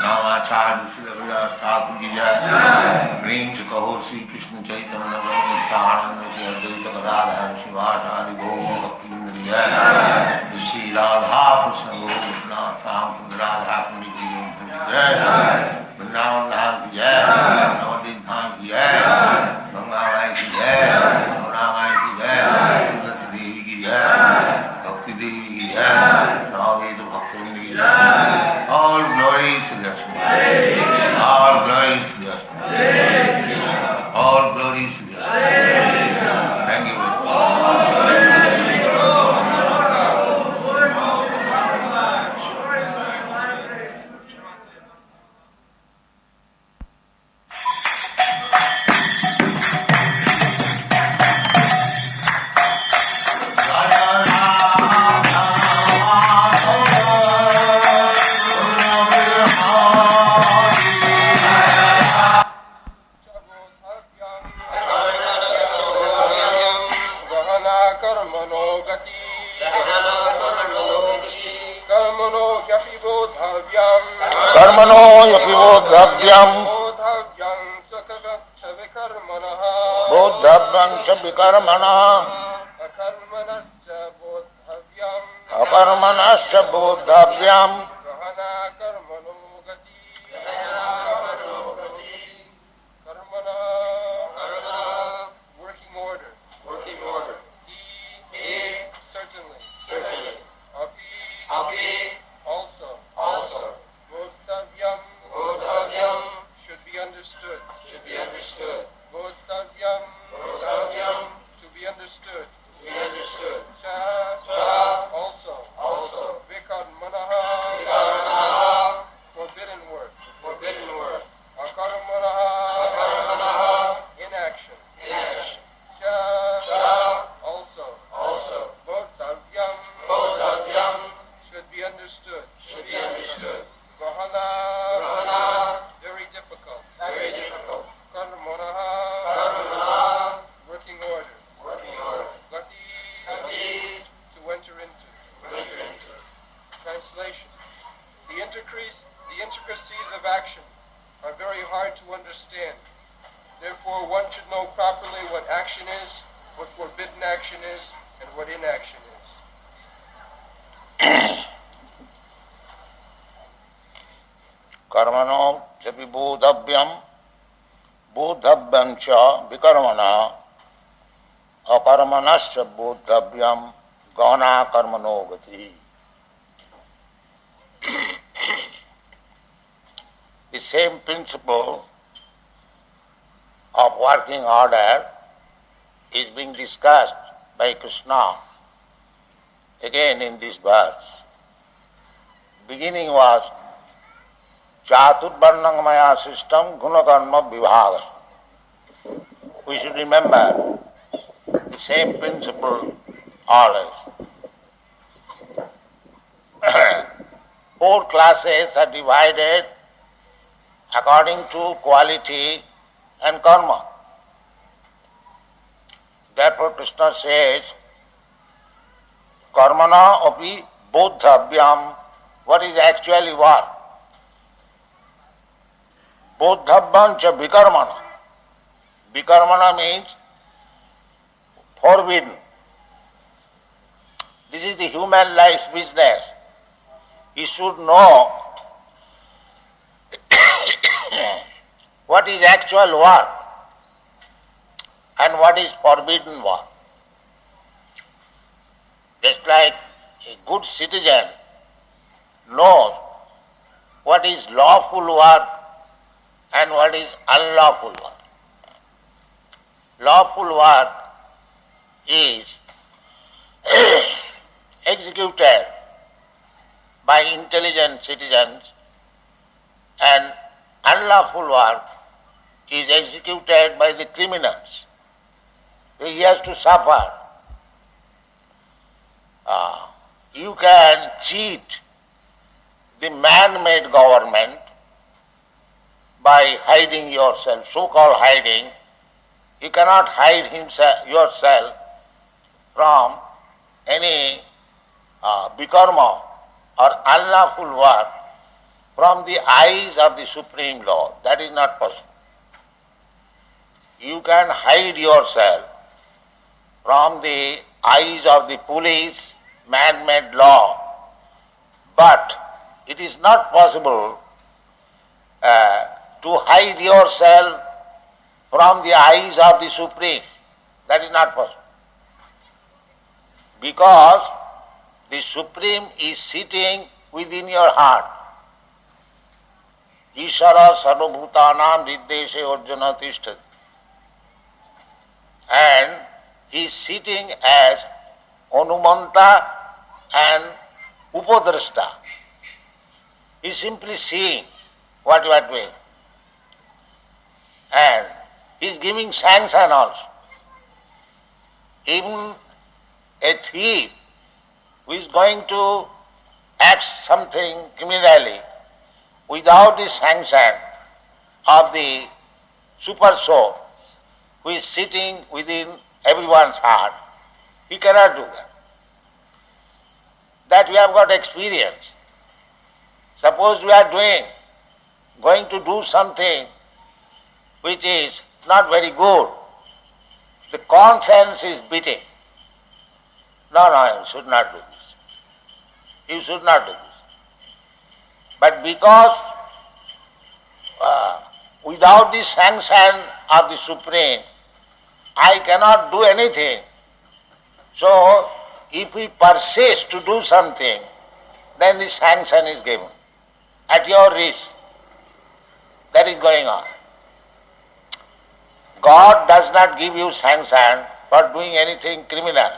Namacharya Srila Thakur ki jai. Prem se kaho Sri Krishna Chaitanya Nityananda Sri Advaita Gadadhar Shivasari Gaura Bhakti Vrinda ki jai. Sri Radha Krishna Gaura Sam Radha Kundi ki jai. Vrindavan Dham ki jai. Navadip Dham ki jai. Ganga Mai ki jai. Yamuna Mai ki jai. Tulsi Devi ki jai. Bhakti Devi ki jai. Navadip Bhakti Vrinda ki jai. All glories to Krishna. All glories to Krishna. All glories to Krishna. Thank you very much. कर्मणो यपि बोद्धव्यम् बोद्धव्यं च विकर्मणः अकर्मणश्च बोद्धव्यम् The intricacies of action are very hard to understand. Therefore, one should know properly what action is, what forbidden action is, and what inaction is. कर्मणो यपि बोद्धव्यम् बोद्धव्यं च विकर्मणः अकर्मणश्च बोद्धव्यं गहना कर्मणो गतिः. The same principle of working order is being discussed by Krishna again in this verse. Beginning was Chaturvarnam maya system gunakarma vibhaga. We should remember the same principle always. 4 classes are divided according to quality and karma. Therefore Krishna says, karmana api bodhavayam. What is actually what? Bodhavayam cha vikarmana. Vikarmana means forbidden. This is the human life's business. You should know what is actual work and what is forbidden work. Just like a good citizen knows what is lawful work and what is unlawful work. Lawful work is executed by intelligent citizens and unlawful work is executed by the criminals. He has to suffer. You can cheat the man-made government by hiding yourself, so-called hiding. You cannot hide yourself from any bikarma or unlawful work from the eyes of the Supreme Lord. That is not possible. You can hide yourself from the eyes of the police, man-made law, but it is not possible to hide yourself from the eyes of the Supreme. That is not possible. Because the Supreme is sitting within your heart. Ishara sarvabhutanam riddeshe arjuna tishtati. And he is sitting as Anumanta and Upadrashta. He is simply seeing what you are doing. And he is giving sanction also. Even a thief who is going to act something criminally without the sanction of the super soul who is sitting within everyone's heart, he cannot do that. That we have got experience. Suppose we are going to do something which is not very good. The conscience is beating. No, you should not do this. You should not do this. But because without the sanction of the Supreme, I cannot do anything. So, if we persist to do something, then the sanction is given. At your risk. That is going on. God does not give you sanction for doing anything criminal.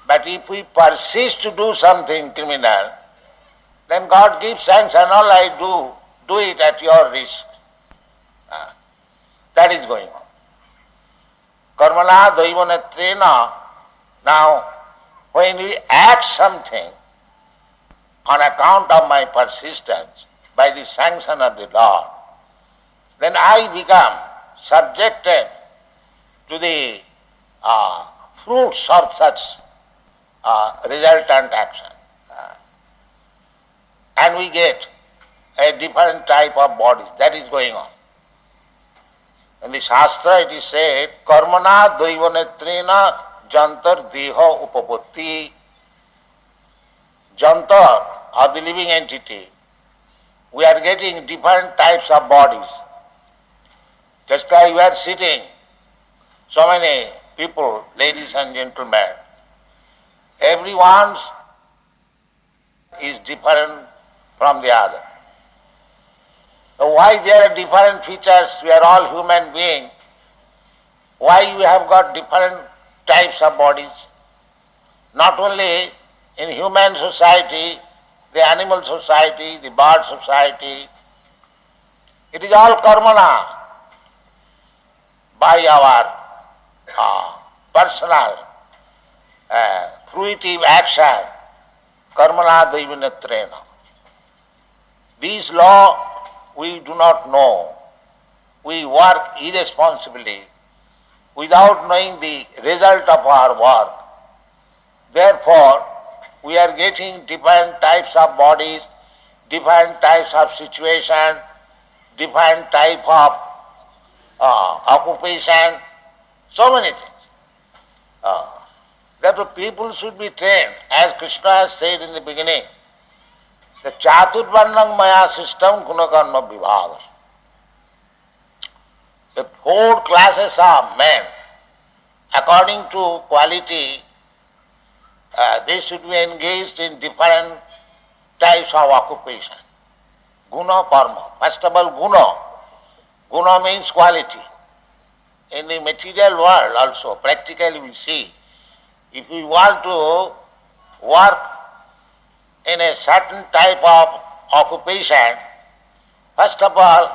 But if we persist to do something criminal, then God gives sanction. All I do it at your risk. That is going on. Karmana daivanetrena. Now, when we act something on account of my persistence by the sanction of the Lord, then I become subjected to the fruits of such resultant action. And we get a different type of bodies. That is going on. In the Shastra it is said, Karmana daivanetrena jantar deha upapatti. Jantar, or the living entity, we are getting different types of bodies. Just like we are sitting, so many people, ladies and gentlemen, everyone's is different from the other. So why there are different features? We are all human beings. Why we have got different types of bodies? Not only in human society, the animal society, the bird society, it is all karmana by our personal fruitive action, karmana daivanetrena. These law we do not know. We work irresponsibly without knowing the result of our work. Therefore, we are getting different types of bodies, different types of situation, different type of occupation, so many things. Therefore, people should be trained, as Krishna has said in the beginning, the Chaturvarnam Maya system Gunakarma Vibhaga. The 4 classes of men, according to quality, they should be engaged in different types of occupation. Guna karma. First of all, guna. Guna means quality. In the material world also, practically we see, if we want to work in a certain type of occupation, first of all,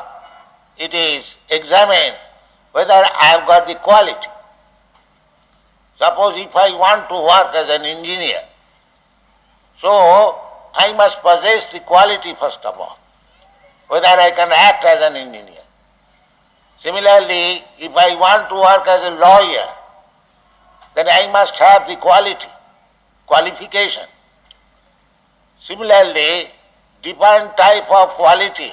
it is examined whether I have got the quality. Suppose if I want to work as an engineer, so I must possess the quality first of all, whether I can act as an engineer. Similarly, if I want to work as a lawyer, then I must have the qualification. Similarly, different type of quality,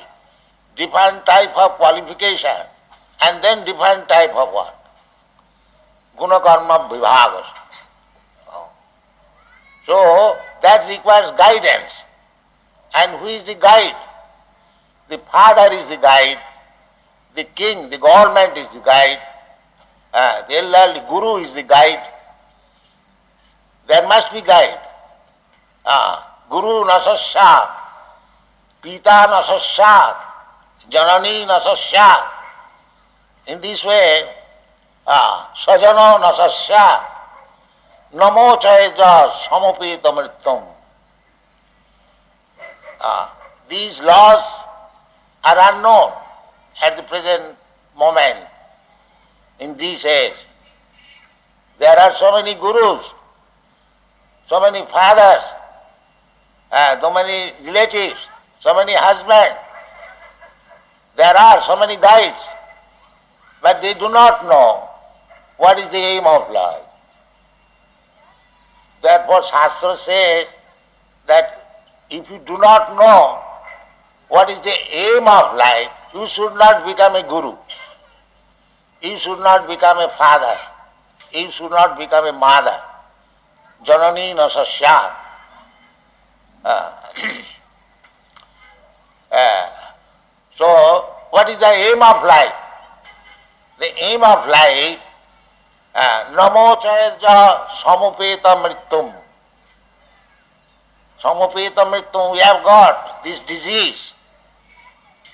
different type of qualification, and then different type of what? Guna karma vibhagas. So that requires guidance. And who is the guide? The father is the guide, the king, the government is the guide, the elderly guru is the guide. There must be guide. Guru nasasya, pita nasasya, janani nasasya. In this way, sajano nasasya, namo chayaja samopita mrityam. These laws are unknown at the present moment in this age. There are so many gurus, so many fathers, so many relatives, so many husbands. There are so many guides, but they do not know what is the aim of life. Therefore Shastra says that if you do not know what is the aim of life, you should not become a guru. You should not become a father. You should not become a mother. Janani nasasya. So, what is the aim of life? The aim of life, namo chayaja samupeta mrityum. Samupeta mrityum, we have got this disease.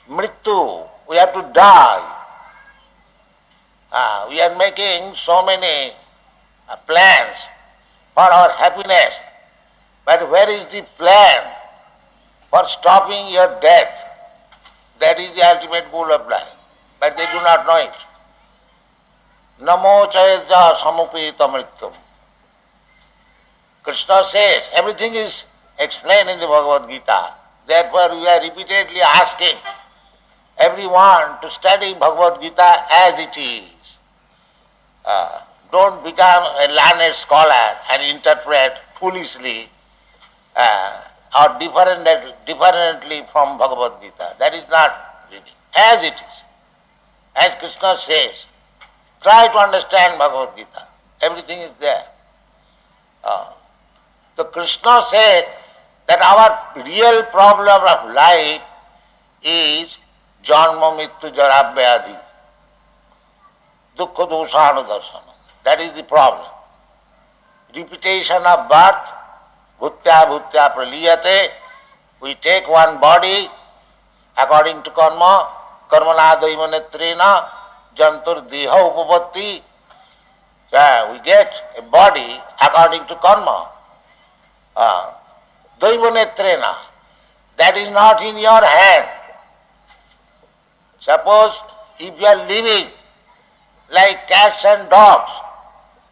Mrityu, we have to die. We are making so many plans for our happiness. But where is the plan for stopping your death? That is the ultimate goal of life. But they do not know it. Namo chayaja samupeta mrityum. Krishna says, everything is explained in the Bhagavad Gita. Therefore we are repeatedly asking everyone to study Bhagavad Gita as it is. Don't become a learned scholar and interpret foolishly or differently from Bhagavad Gita. That is not reading. As it is. As Krishna says, try to understand Bhagavad Gita. Everything is there. So Krishna said that our real problem of life is janma mittu jara vyadhi, dukkha dosha darshan. That is the problem. Repetition of birth, bhutya praliyate. We take one body according to karma, karmana daivanetrena, jantur deha upapatti. We get a body according to karma. Daivanetrena. That is not in your hand. Suppose if you are living like cats and dogs,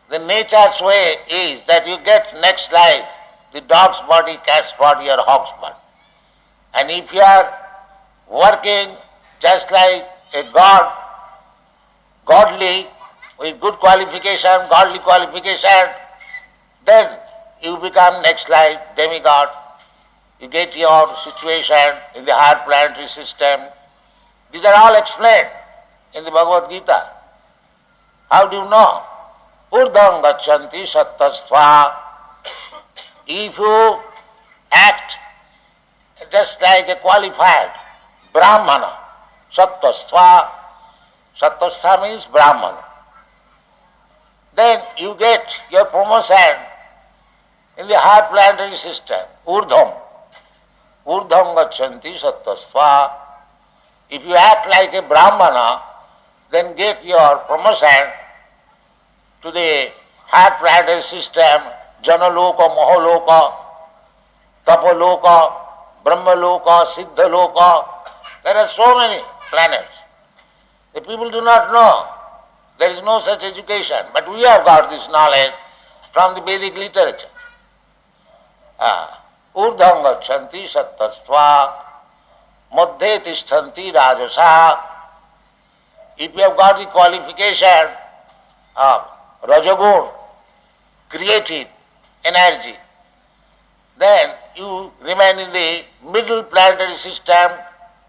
the nature's way is that you get next life the dog's body, cat's body or hog's body. And if you are working just like a god, godly, with good qualification, godly qualification, then you become next life demigod. You get your situation in the higher planetary system. These are all explained in the Bhagavad Gita. How do you know? Urdham gachanti sattvastva. If you act just like a qualified Brahmana, sattvastva, sattvastva means Brahmana, then you get your promotion in the higher planetary system, Urdham. Urdham gachanti sattvastva. If you act like a Brahmana, then get your promotion to the higher planetary system, Janaloka, Mahaloka, Tapaloka, Brahmaloka, Siddhaloka. There are so many planets. The people do not know. There is no such education. But we have got this knowledge from the Vedic literature. Urdham gachanti sattvastva, madhye tishtanti rajasa. If you have got the qualification of Rajagun, creative energy, then you remain in the middle planetary system,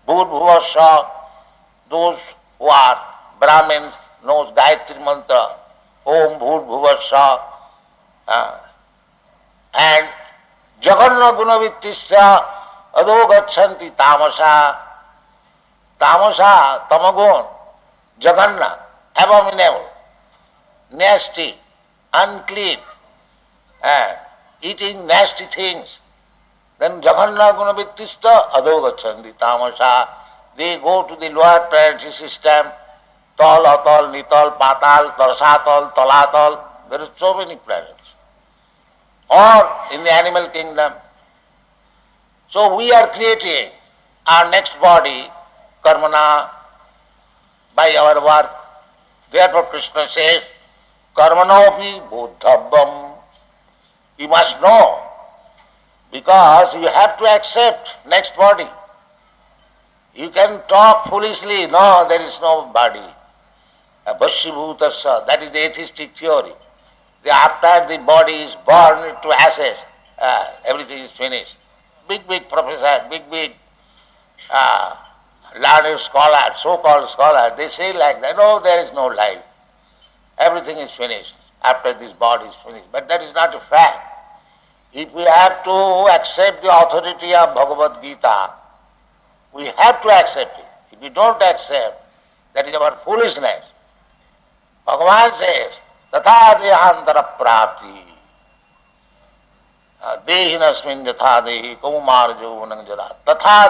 Bhur-Bhuvasya, those who are Brahmins knows Gayatri Mantra, Om Bhur-Bhuvasya, and Jaganna Gunavittisya Adho Gachanti Tamasa, Tamasa, Tamagun, Jaganna, abominable, nasty, unclean, and eating nasty things. Then Jaganna Gunavittisya Adho Gachanti Tamasa, they go to the lower planetary system, Tal, Atal, Nital, Patal, Darsatal, Talatal, there are so many planets. Or in the animal kingdom. So we are creating our next body, karmana, by our work. Therefore Krishna says, karmanopi buddhabam. You must know, because you have to accept next body. You can talk foolishly, no, there is no body. Bhashibhutasya, that is the atheistic theory. After the body is burned to ashes, everything is finished. Big professor, big learned scholar, so-called scholar, they say like that, no, there is no life. Everything is finished after this body is finished. But that is not a fact. If we have to accept the authority of Bhagavad Gita, we have to accept it. If we don't accept, that is our foolishness. Bhagavan says, Tatha dehantara prapti. Dehinasmin yatha dehi kaumar jovanam jara. Tatha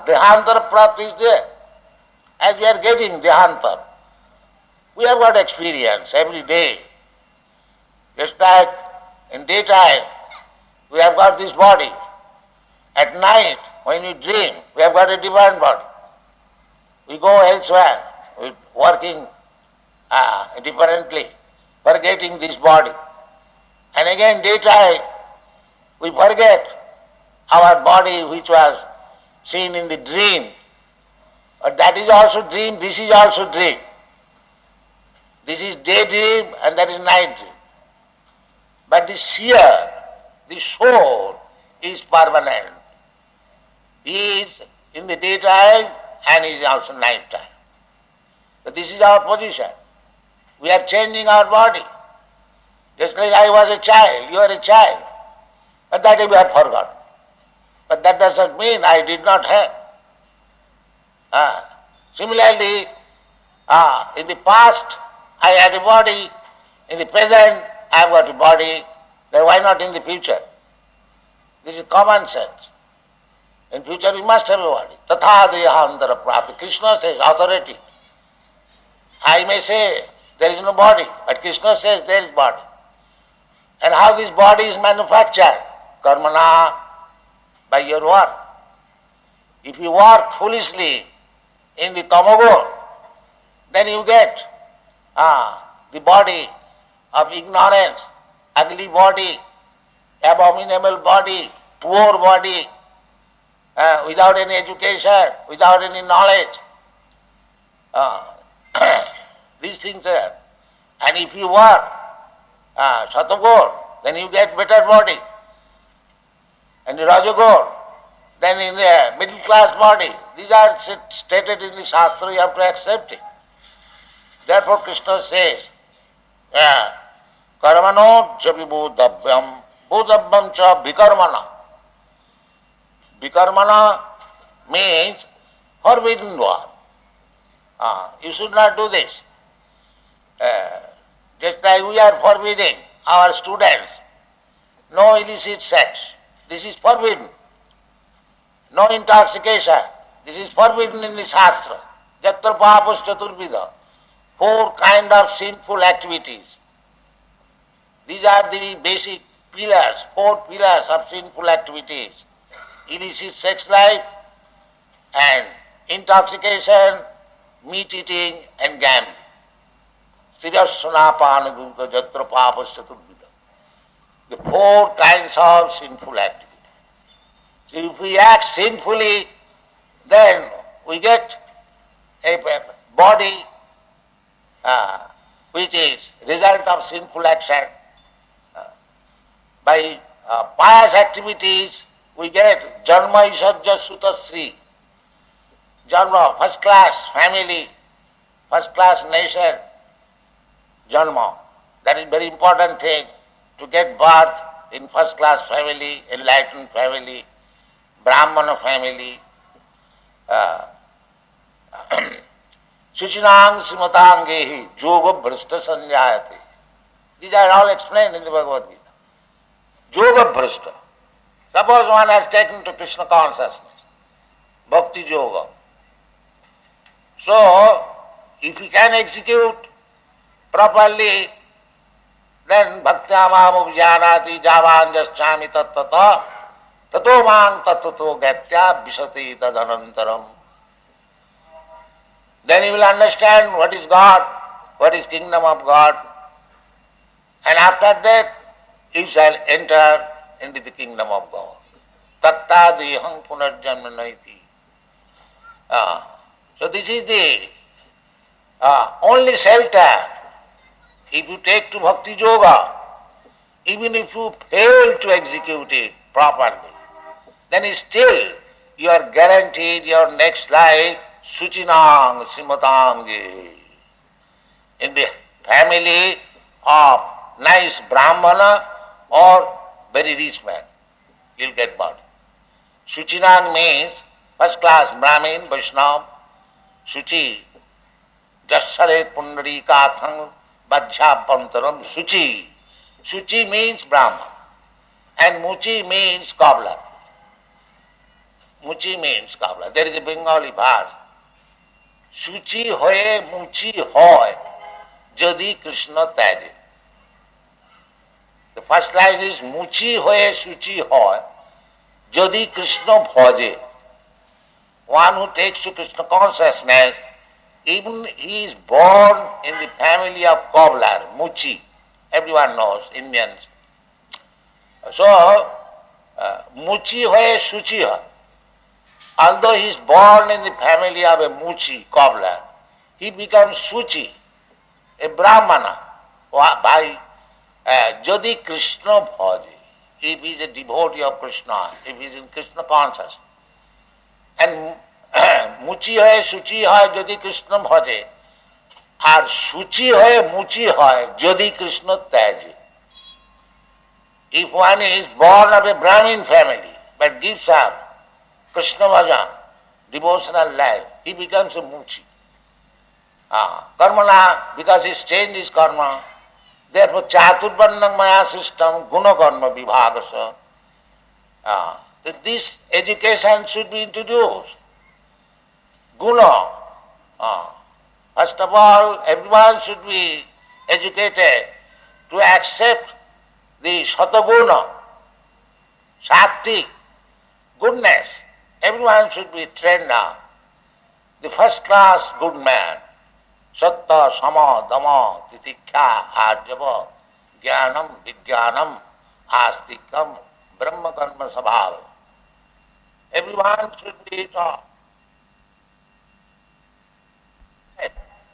dehantara prapti is there. As we are getting dehantar, we have got experience every day. Just like in daytime, we have got this body. At night, when we dream, we have got a different body. We go elsewhere, we working differently, forgetting this body. And again, daytime, we forget our body which was seen in the dream. But that is also dream, this is also dream. This is daydream and that is night dream. But the seer, the soul, is permanent. He is in the daytime and he is also night time. But this is our position. We are changing our body. Just like I was a child, you are a child. But that we have forgotten. But that doesn't mean I did not have. Similarly, in the past I had a body, in the present I have got a body, then why not in the future? This is common sense. In future we must have a body. Tatha dehantara prapti. Krishna says authority. I may say there is no body, but Krishna says there is body. And how this body is manufactured? Karmana, by your work. If you work foolishly in the tamagun, then you get the body of ignorance, ugly body, abominable body, poor body, without any education, without any knowledge. These things are. And if you work Satagun, then you get better body. And Rajagun, then in the middle class body. These are stated in the Shastra, you have to accept it. Therefore Krishna says, Karmano chapi bodhabhyam, bodhabhyam cha vikarmana. Vikarmana means forbidden one. You should not do this. Just like we are forbidding our students, no illicit sex. This is forbidden. No intoxication. This is forbidden in the Shastra. Jatra papas chaturvida. 4 kinds of sinful activities. These are the basic pillars, 4 pillars of sinful activities. Illicit sex life and intoxication, meat eating and gambling. Stirasanapanadutta jatra papas chaturvida. The 4 kinds of sinful activities. So if we act sinfully, then we get a body which is result of sinful action. By pious activities, we get Janma Isajja Suta Sri. Janma, first class family, first class nation, Janma. That is very important thing, to get birth in first class family, enlightened family, Brahmana family. Suchinang Simatangehi Yoga Bhrishta Sanjayate. These are all explained in the Bhagavad Gita. Yoga Bhrishta. Suppose one has taken to Krishna consciousness, Bhakti Yoga. So, if he can execute properly, then Bhaktyamam Vijnanati Javan Jaschami Tattata Tato Mang Tattato Gatya Visati Tadanantaram. Then he will understand what is God, what is kingdom of God, and after death he shall enter into the kingdom of God. Tatta deham punarjanma naiti. So this is the only shelter. If you take to Bhakti Yoga, even if you fail to execute it properly, then still you are guaranteed your next life Suchinang Simatange, in the family of nice Brahmana or very rich man, you'll get birth. Suchinang means first class Brahmin, Vaishnava, Suchi, Dasharet Pundarikathang Bajjapantaram Suchi. Suchi means Brahman and Muchi means cobbler. Muchi means cobbler. There is a Bengali verse. Suchi hoye muchi hoy jadi Krishna taje. The first line is muchi hoye suchi hoy jadi Krishna bhaje. One who takes to Krishna consciousness, even he is born in the family of cobbler, muchi. Everyone knows, Indians. So, muchi hoye suchi hoy. Although he is born in the family of a muchi, cobbler, he becomes suchi, a brahmana, by jadi Krishna bhaji. If he is a devotee of Krishna, if he is in Krishna consciousness. And muchi hoye, suchi hoye, jadi Krishna bhaje. Ar suchi hoye, muchi hoye, jadi Krishna taje. If one is born of a Brahmin family, but gives up Krishna bhajan, devotional life, he becomes a muchi. Karmana, because he changed his karma, therefore chaturvarnam maya system, guna karma vibhagasa. This education should be introduced. Guna. First of all, everyone should be educated to accept the sataguna, sattvic, goodness. Everyone should be trained now. The first class good man, satta, sama, dama, titikha, arjava, jnanam, vijnanam, astikam, brahma karma sabhava. Everyone should be taught.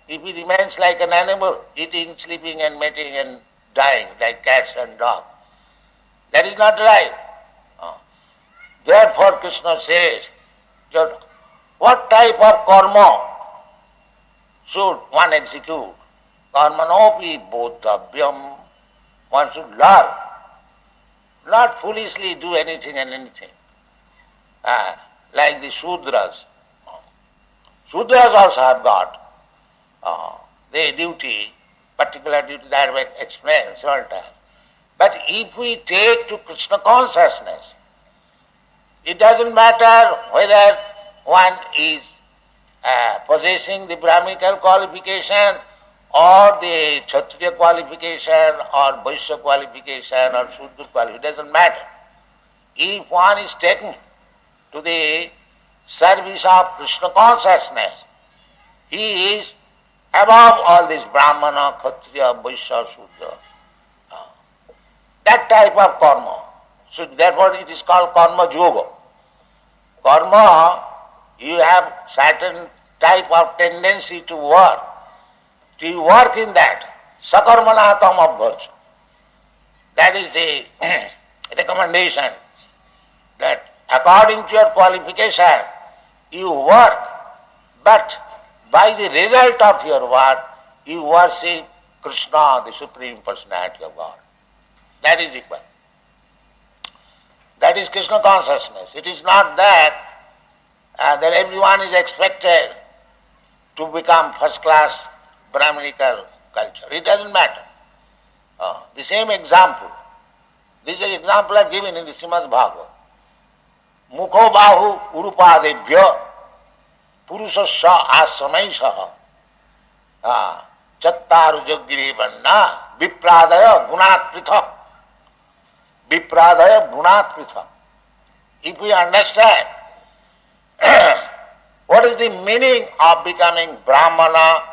If he remains like an animal, eating, sleeping and mating and dying like cats and dogs, that is not right. Therefore Krishna says, that what type of karma should one execute? Karmanopi bodhavyam. One should learn. Not foolishly do anything and anything. Like the Shudras. Shudras also have got their duty, particular duty that I will explain several times. But if we take to Krishna consciousness, it doesn't matter whether one is possessing the Brahminical qualification or the Kshatriya qualification or Vaishya qualification or Shudra qualification, it doesn't matter. If one is taken to the service of Krishna consciousness, he is above all this Brahmana, Kshatriya, Vaishya, Shudra. That type of karma. So therefore it is called karma yoga. Karma, you have certain type of tendency to work. To work in that. Sakarmanatam of virtue. That is the recommendation that according to your qualification, you work, but by the result of your work, you worship Krishna, the Supreme Personality of God. That is required. That is Krishna consciousness. It is not that that everyone is expected to become first-class Brahminical culture. It doesn't matter. The same example. This example are given in the Srimad Bhagavatam. Mukho bahu urupadebhya purusasya asamaishaha chattaru jagiri vanna vipradaya gunat prithak. Vipradaya gunat prithak. If we understand what is the meaning of becoming Brahmana,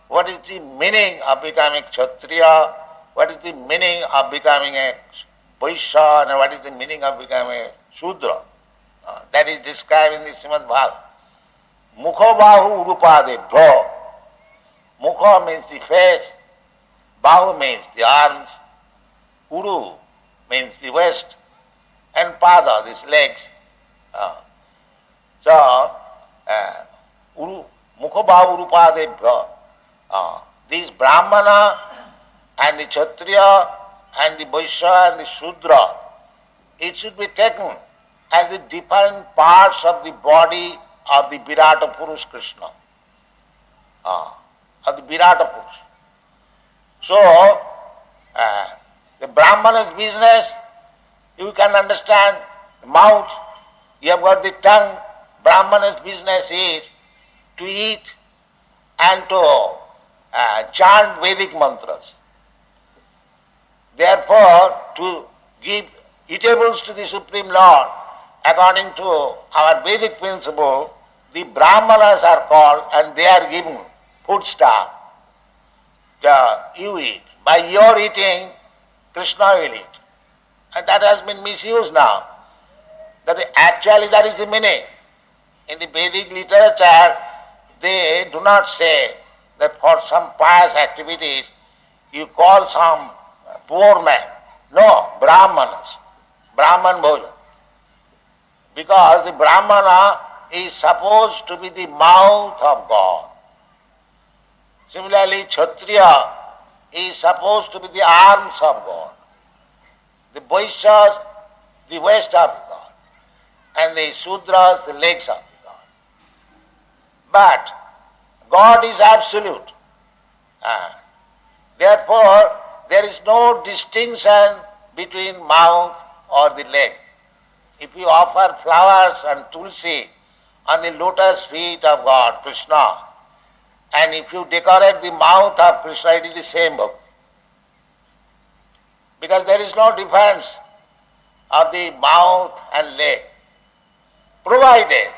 what is the meaning of becoming Kshatriya, what is the meaning of becoming a Vaishya, and what is the meaning of becoming a Shudra, that is described in the Srimad Bhagavatam. Mukha bahu urupadebhya. Mukha means the face, bahu means the arms, uru means the waist, and pada, these legs. Mukha bahu urupadebhya. These Brahmana and the Kshatriya and the Vaishya and the Shudra, it should be taken as the different parts of the body of the Virata Purush Krishna, of the Virata Purush. So, the Brahmana's business, you can understand the mouth, you have got the tongue. Brahmana's business is to eat and to chant Vedic mantras. Therefore, to give eatables to the Supreme Lord, according to our Vedic principle, the Brahmanas are called and they are given foodstuff. You eat. By your eating, Krishna will eat. And that has been misused now. Actually, that is the meaning. In the Vedic literature, they do not say that for some pious activities, you call some poor man. No, Brahmanas. Brahman bhojan. Because the Brahmana is supposed to be the mouth of God. Similarly, Kshatriya is supposed to be the arms of God. The Vaishyas, the waist of God. And the Sudras, the legs of God. But God is absolute. Therefore, there is no distinction between mouth or the leg. If you offer flowers and tulsi on the lotus feet of God, Krishna, and if you decorate the mouth of Krishna, it is the same bhakti. Because there is no difference of the mouth and leg. Provided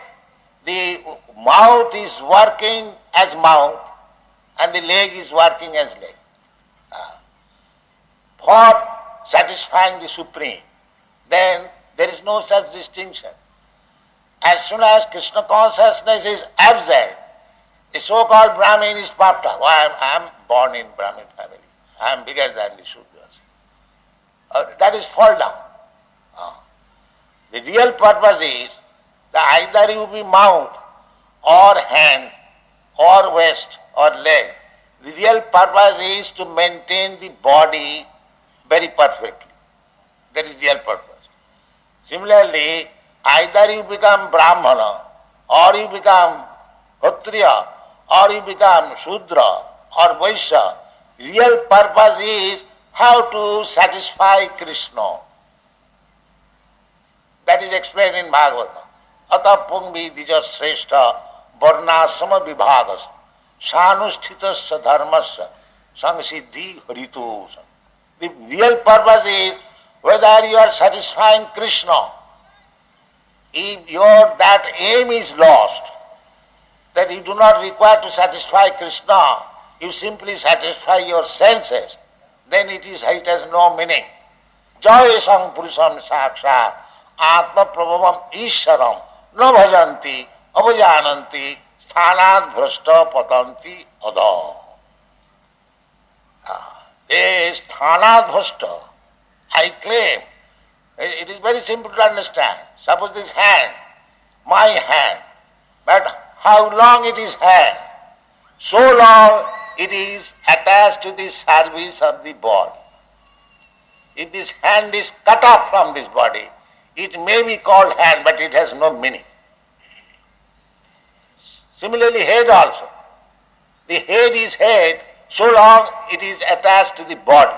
the mouth is working as mouth and the leg is working as leg. For satisfying the Supreme, then there is no such distinction. As soon as Krishna consciousness is absent, the so-called Brahmin is puffed up. I am born in Brahmin family. I am bigger than the Shudras. That is fall down. The real purpose is that either you be mouth or hand or waist or leg. The real purpose is to maintain the body very perfectly. That is real purpose. Similarly, either you become Brahmana or you become Kshatriya or you become Shudra or Vaishya. Real purpose is how to satisfy Krishna. That is explained in Bhagavatam. Ata pungvi dija sreshta varnasama vibhagas sanushthitasya dharmasya samsiddhi haritu. The real purpose is whether you are satisfying Krishna. If that aim is lost, that you do not require to satisfy Krishna, you simply satisfy your senses, then it has no meaning. Jayesam purusham sakshat atma prabhavam ishwaram na bhajanti avajananti sthanat bhrashta patanti adha. This sthanat bhrashta, I claim, it is very simple to understand. Suppose this hand, my hand, but how long it is hand? So long it is attached to the service of the body. If this hand is cut off from this body, it may be called hand, but it has no meaning. Similarly, head also. The head is head, so long it is attached to the body.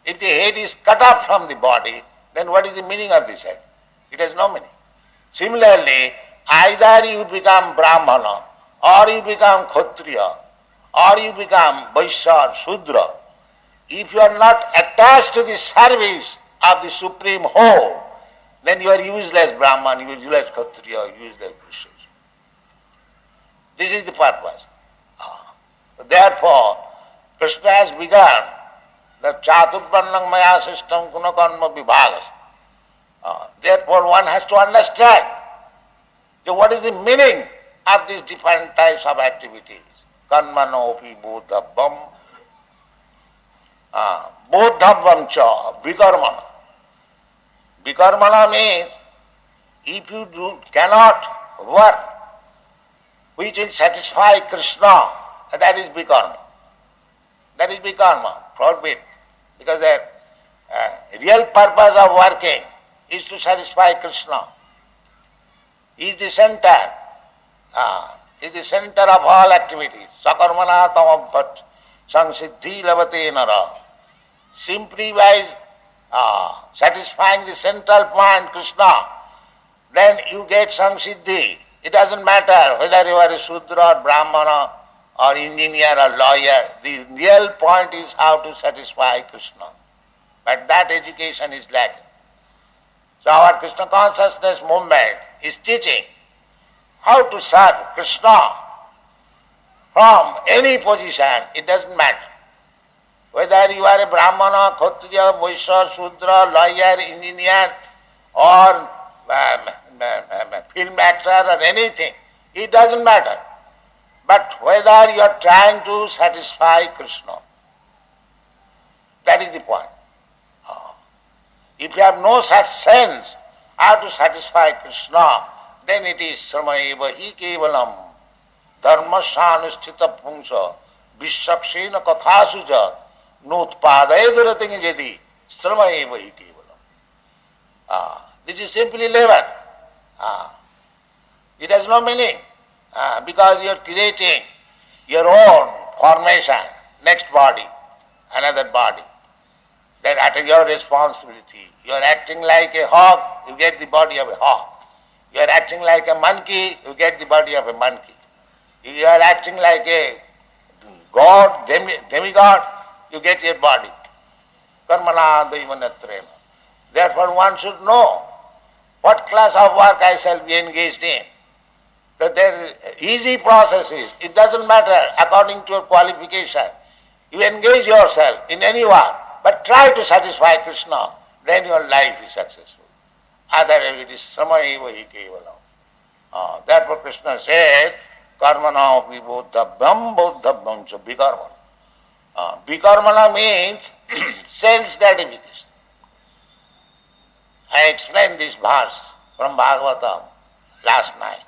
If the head is cut off from the body, then what is the meaning of this head? It has no meaning. Similarly, either you become Brahmana, or you become Kshatriya, or you become Vaishya, Shudra. If you are not attached to the service of the Supreme Whole, then you are useless Brahman, useless Kshatriya, useless Vaishya. This is the purpose. Therefore, Krishna has begun the Chaturvarnam Maya system Gunakarma Vibhagas. Therefore, one has to understand what is the meaning of these different types of activities. Karmanopi bodhabvam, bodhabvam cha, vikarmana. Vikarmana means if you cannot work which will satisfy Krishna, that is vikarma. That is vikarma, forbid. Because the real purpose of working is to satisfy Krishna. He is the center. He is the center of all activities. Sakarmana tamabhat samsiddhi lavate nara. Simply by satisfying the central point, Krishna, then you get samsiddhi. It doesn't matter whether you are a Shudra or Brahmana or engineer or lawyer. The real point is how to satisfy Krishna. But that education is lacking. So our Krishna consciousness movement is teaching how to serve Krishna from any position. It doesn't matter. Whether you are a Brahmana, Kshatriya, Vaishya, Shudra, lawyer, engineer, or film actor or anything, it doesn't matter. But whether you are trying to satisfy Krishna, that is the point. If you have no such sense how to satisfy Krishna, then it is sramaeva hi kevalam dharmashanusthita pungsa vishakshena kathasuja nutpadayadarating jadi sramaeva hi kevalam. This is simply labor. It has no meaning because you are creating your own formation, next body, another body. That is your responsibility. You are acting like a hawk, you get the body of a hawk. You are acting like a monkey, you get the body of a monkey. You are acting like a god, demigod, you get your body. Karmana daivanyatrena. Therefore one should know what class of work I shall be engaged in. That there are easy processes. It doesn't matter according to your qualification. You engage yourself in any work, but try to satisfy Krishna, then your life is successful. Otherwise it is sramaeva hi kevalam. Therefore Krishna said, karmana api bodhabhyam cha vikarmana. Vikarmana means sense gratification. I explained this verse from Bhagavatam last night.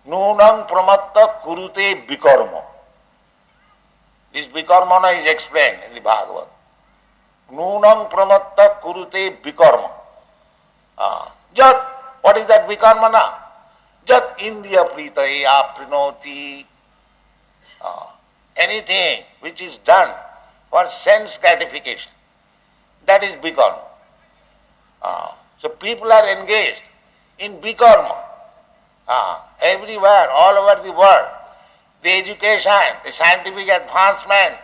Nunam pramatta kurute vikarma. This vikarmana is explained in the Bhagavatam. Nunam pramatta kurute vikarma. Jat, what is that vikarmana? Jat indriya pritaye aprinoti. Anything which is done for sense gratification, that is vikarma. So people are engaged in vikarma. Everywhere, all over the world. The education, the scientific advancement,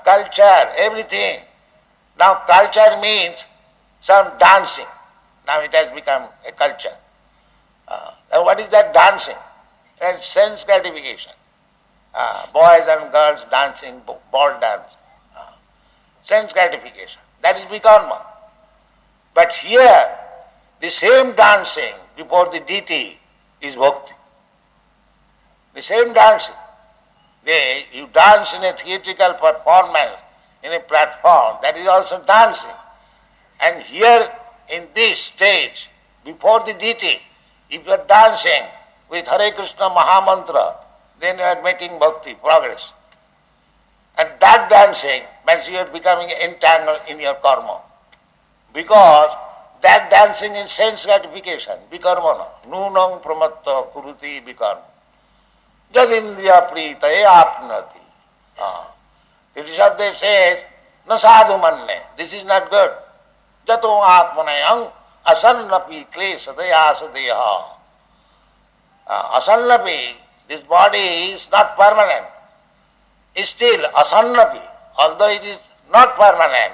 culture, everything. Now culture means some dancing. Now it has become a culture. And what is that dancing? That's sense gratification. Boys and girls dancing, ball dance. Sense gratification. That is vikarma. But here, the same dancing before the deity is bhakti. The same dancing. You dance in a theatrical performance, in a platform, that is also dancing. And here in this stage, before the deity, if you are dancing with Hare Krishna Mahamantra, then you are making bhakti, progress. And that dancing means you are becoming entangled in your karma. Because that dancing is sense gratification, vikarmana, nunam pramatta kuruti vikarma. Jadindriya pritaye apnati. The Rishabdev says, na sadhu manne, this is not good. Jato atmanayam asannapi klesadaya sadeha. Asannapi, this body is not permanent. Still asannapi, although it is not permanent,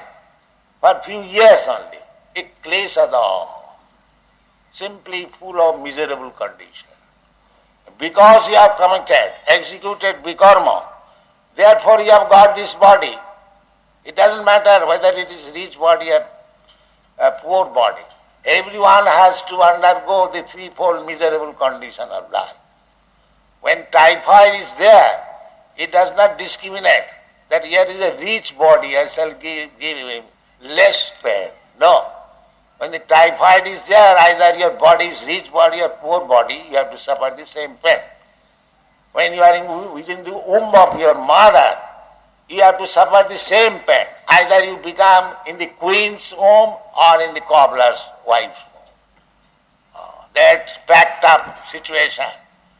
for few years only, it klesada, simply full of miserable condition. Because you have committed, executed vikarma, therefore you have got this body. It doesn't matter whether it is rich body or a poor body. Everyone has to undergo the threefold miserable condition of life. When typhoid is there, it does not discriminate that here is a rich body, I shall give him less pain. No. When the typhoid is there, either your body is rich body or poor body, you have to suffer the same pain. When you are within the womb of your mother, you have to suffer the same pain. Either you become in the queen's womb or in the cobbler's wife's womb. That packed up situation.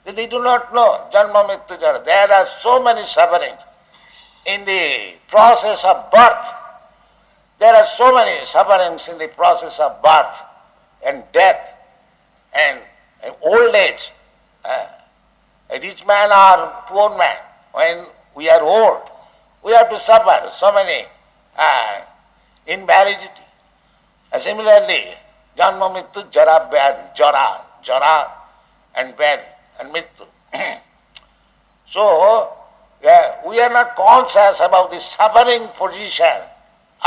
They do not know. Janma Mrityu Jara. There are so many sufferings in the process of birth. There are so many sufferings in the process of birth and death and old age. A rich man or poor man, when we are old, we have to suffer so many invalidity. Similarly, Janma Mrityu Jara Vyadhi, Jara and Vyadhi and Mrityu. So, we are not conscious about the suffering position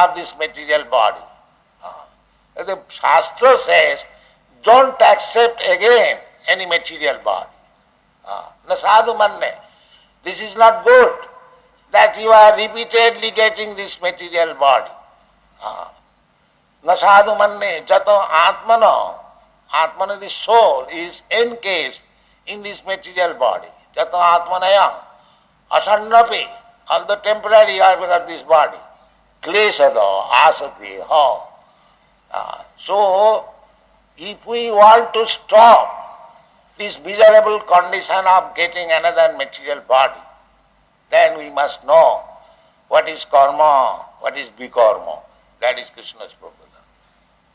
of this material body. The Shastra says, don't accept again any material body. Na sadhu manne. This is not good that you are repeatedly getting this material body. Na sadhu manne jato atmano. Atmana, the soul, is encased in this material body. Jato atmanayam asannapi. Although temporary you have got this body. Klesado asati ha. So, if we want to stop this miserable condition of getting another material body, then we must know what is karma, what is vikarma. That is Krishna's proposal.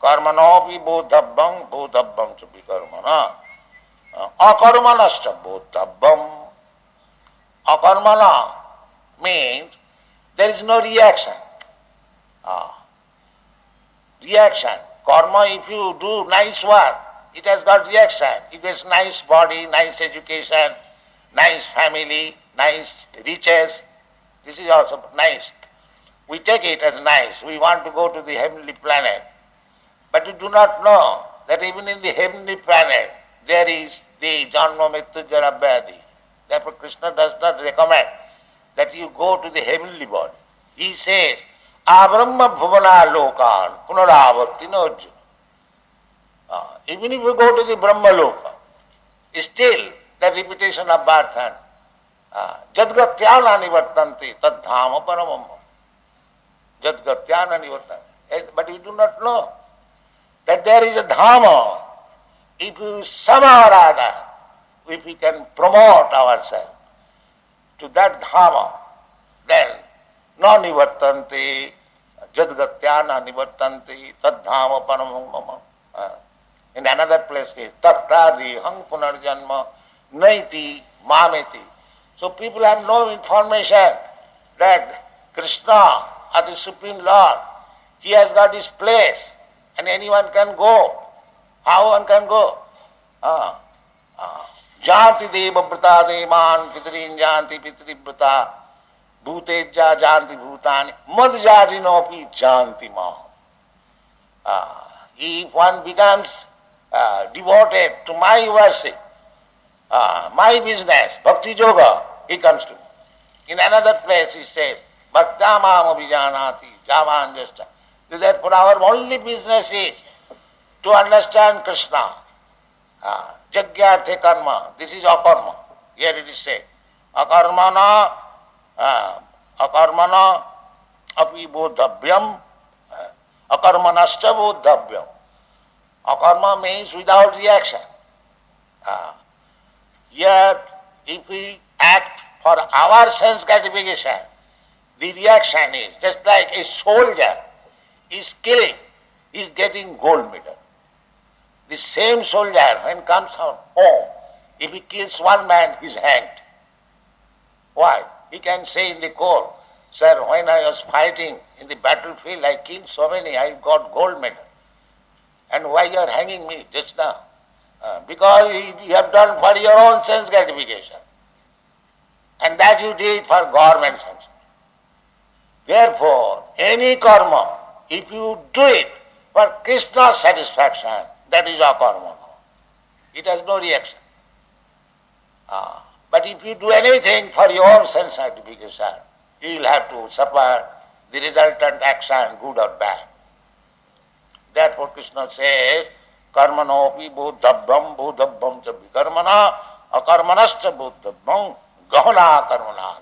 Karmanopi bodhabbam, bodhabbam cha vikarmana. Akarmanascha bodhabbam. Akarmana means there is no reaction. Reaction. Karma, if you do nice work, it has got reaction. If there's nice body, nice education, nice family, nice riches, this is also nice. We take it as nice. We want to go to the heavenly planet. But we do not know that even in the heavenly planet, there is the Janma Mrityu Jara Vyadhi. Therefore Krishna does not recommend that you go to the heavenly body. He says, Abrahma bhuvana lokan punaravarti no arjuna. Even if you go to the Brahma Loka, still the repetition of birth and jadgatyana nivartanti tad dhama paramam. Jadgatyana nivartanti. But we do not know that there is a dhama. If we somehow or other, if we can promote ourselves to that dhama, then no nivartanti, jadgatyana nivartanti tad dhama paramam. In another place, tattadi hang punarjanma naiti mameti. So people have no information that Krishna, or the Supreme Lord, He has got His place and anyone can go. How one can go? Janti deva brata devan pitrin janti pitri brata bhuteja janti bhutani madjajinopi janti ma. If one becomes devoted to my worship, my business, bhakti yoga, he comes to me. In another place he says, bhaktamam abhijanati javan jasta. Therefore our only business is To understand Krishna, Jagyarthe karma, this is akarma. Here it is said, akarmana api bodhabhyam, akarmanascha bodhabhyam. Akarma means without reaction. Here, if we act for our sense gratification, the reaction is just like a soldier is killing, is getting gold medal. The same soldier, when comes out home, if he kills one man, he is hanged. Why? He can say in the court, sir, when I was fighting in the battlefield, I killed so many, I got gold medal. And why you are hanging me just now? Because you have done for your own sense gratification. And that you did for government sanction. Therefore, any karma, if you do it for Krishna's satisfaction, that is akarma. It has no reaction. But if you do anything for your own sense gratification, you will have to suffer the resultant action, good or bad. Therefore Krishna says, karmanopi bodhabhyam bodhabhyam cha vikarmana akarmanascha bodhabhyam gahana karmana.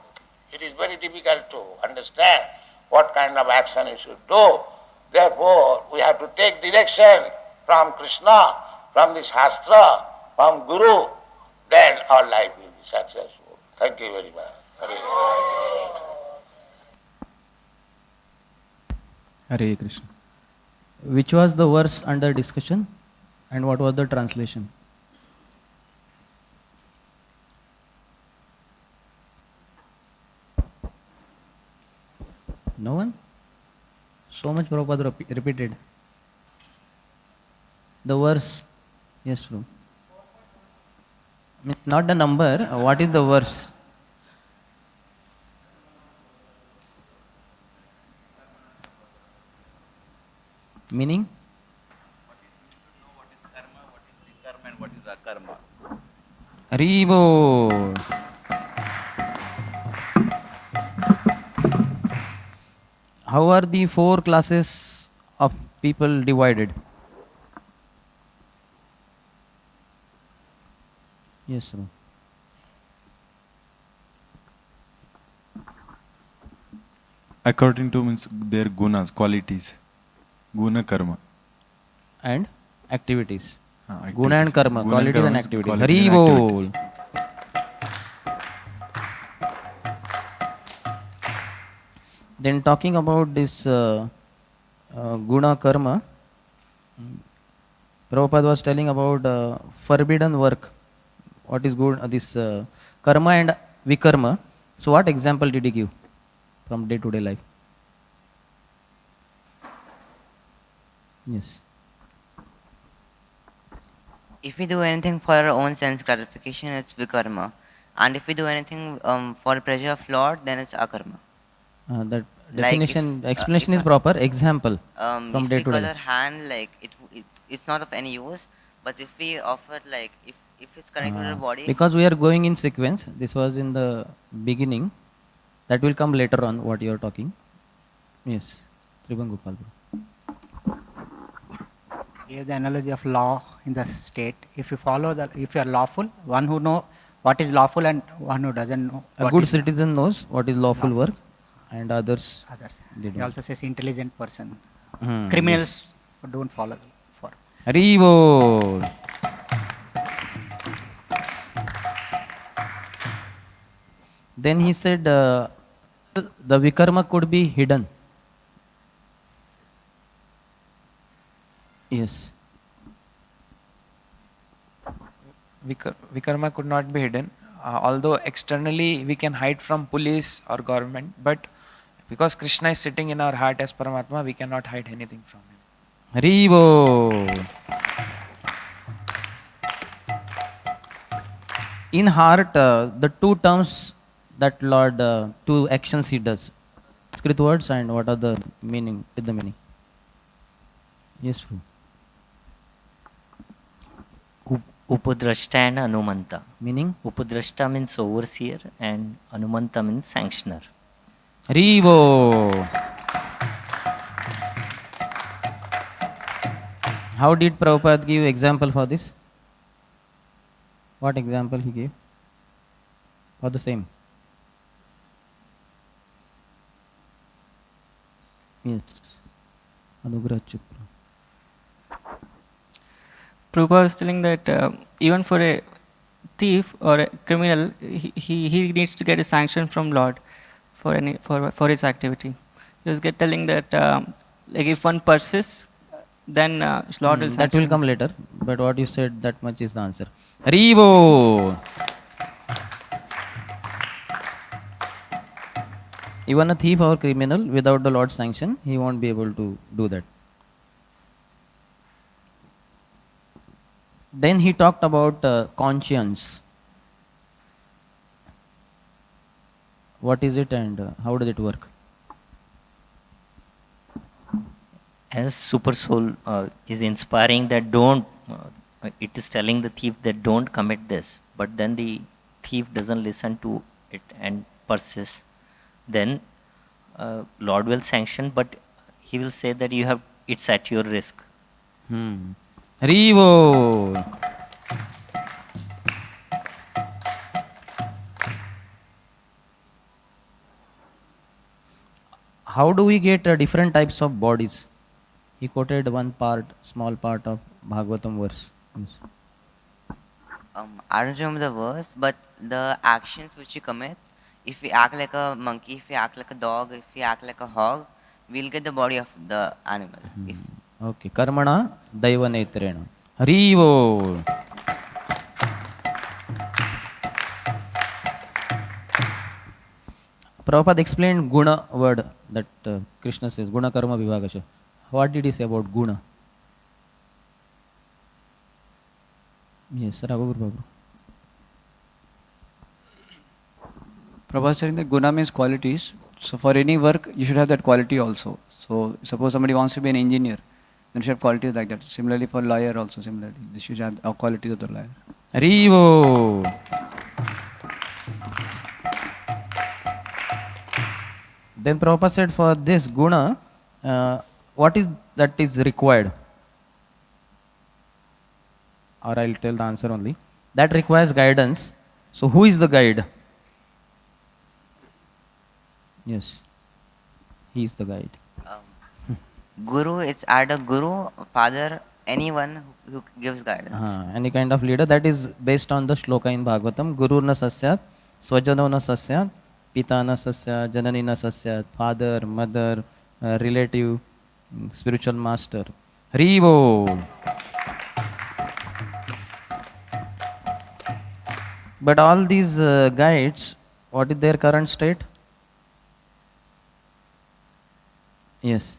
It is very difficult to understand what kind of action you should do. Therefore we have to take direction from Krishna, from the Shastra, from Guru, then our life will be successful. Thank you very much. Hare Krishna. Which was the verse under discussion and what was the translation? No one? So much Prabhupada repeated. The verse, yes, bro. Not the number, what is the verse? Meaning? What is akarma? Haribo. How are the four classes of people divided? Yes, sir. According to means their gunas, qualities. Guna karma. And activities. Activities. Guna and karma, Guna qualities karma and is activities. quality and Haribol. activities. Then talking about this guna karma, Prabhupada was telling about forbidden work. What is good? This karma and vikarma. So what example did he give from day-to-day life? Yes. If we do anything for our own sense gratification, it's vikarma. And if we do anything for pleasure of Lord, then it's akarma. That Like definition, if, explanation if is proper. Example If from we day to cut day. our hand, like it's not of any use. But if we offer, like if it's connected to the body, Because we are going in sequence. This was in the beginning. That will come later on. What you are talking. Yes. Triban Gopal. Here the analogy of law in the state. If you follow if you are lawful, one who know what is lawful and one who doesn't know. A good citizen knows what is lawful work, and others. They He don't. also says intelligent person. Hmm, Criminals don't follow for. Haribo. Then he said the vikarma could be hidden. Yes. Vikarma could not be hidden, although externally we can hide from police or government, but because Krishna is sitting in our heart as Paramatma, we cannot hide anything from him. Haribo. In heart, the two terms that Lord, two actions he does. Sanskrit words and what are the meaning? With the meaning. Yes, Prabhu. Upadrashta and Anumanta. Meaning? Upadrashta means overseer and Anumanta means sanctioner. Haribo. How did Prabhupada give example for this? What example he gave? For the same? Yes. Anugrah Chupra. Prabhupada was telling that even for a thief or a criminal, he needs to get a sanction from Lord for his activity. He was telling that like if one persists, then Lord will sanction. That will come later, but what you said, that much is the answer. Haribo! Even a thief or criminal, without the Lord's sanction, he won't be able to do that. Then he talked about conscience. What is it and how does it work? As super soul is inspiring that don't, it is telling the thief that don't commit this, but then the thief doesn't listen to it and persists, then Lord will sanction, but he will say that it's at your risk. Haribo! How do we get different types of bodies? He quoted one part, small part of Bhagavatam verse. Yes. I don't remember the verse, but the actions which you commit, if we act like a monkey, if we act like a dog, if we act like a hog, we'll get the body of the animal. Okay. Karmana Daiva Netrena. Haribo! Prabhupada explained guna word that Krishna says, guna karma vibhagasha. What did he say about guna? Yes, Raghu Babu. Prabhupada saying that guna means qualities. So for any work, you should have that quality also. So suppose somebody wants to be an engineer, then you should have qualities like that. Similarly for lawyer also, similarly. This should have a quality of the lawyer. Haribo! Then Prabhupada said for this guna, what is that is required? Or I'll tell the answer only. That requires guidance. So who is the guide? Yes, he is the guide. Guru, it's either guru, father, anyone who gives guidance. Any kind of leader. That is based on the shloka in Bhagavatam. Guru na sasyat, swajano na sasyat, pita na sasyat, janani na sasyat, father, mother, relative, spiritual master. Haribo! But all these guides, what is their current state? Yes.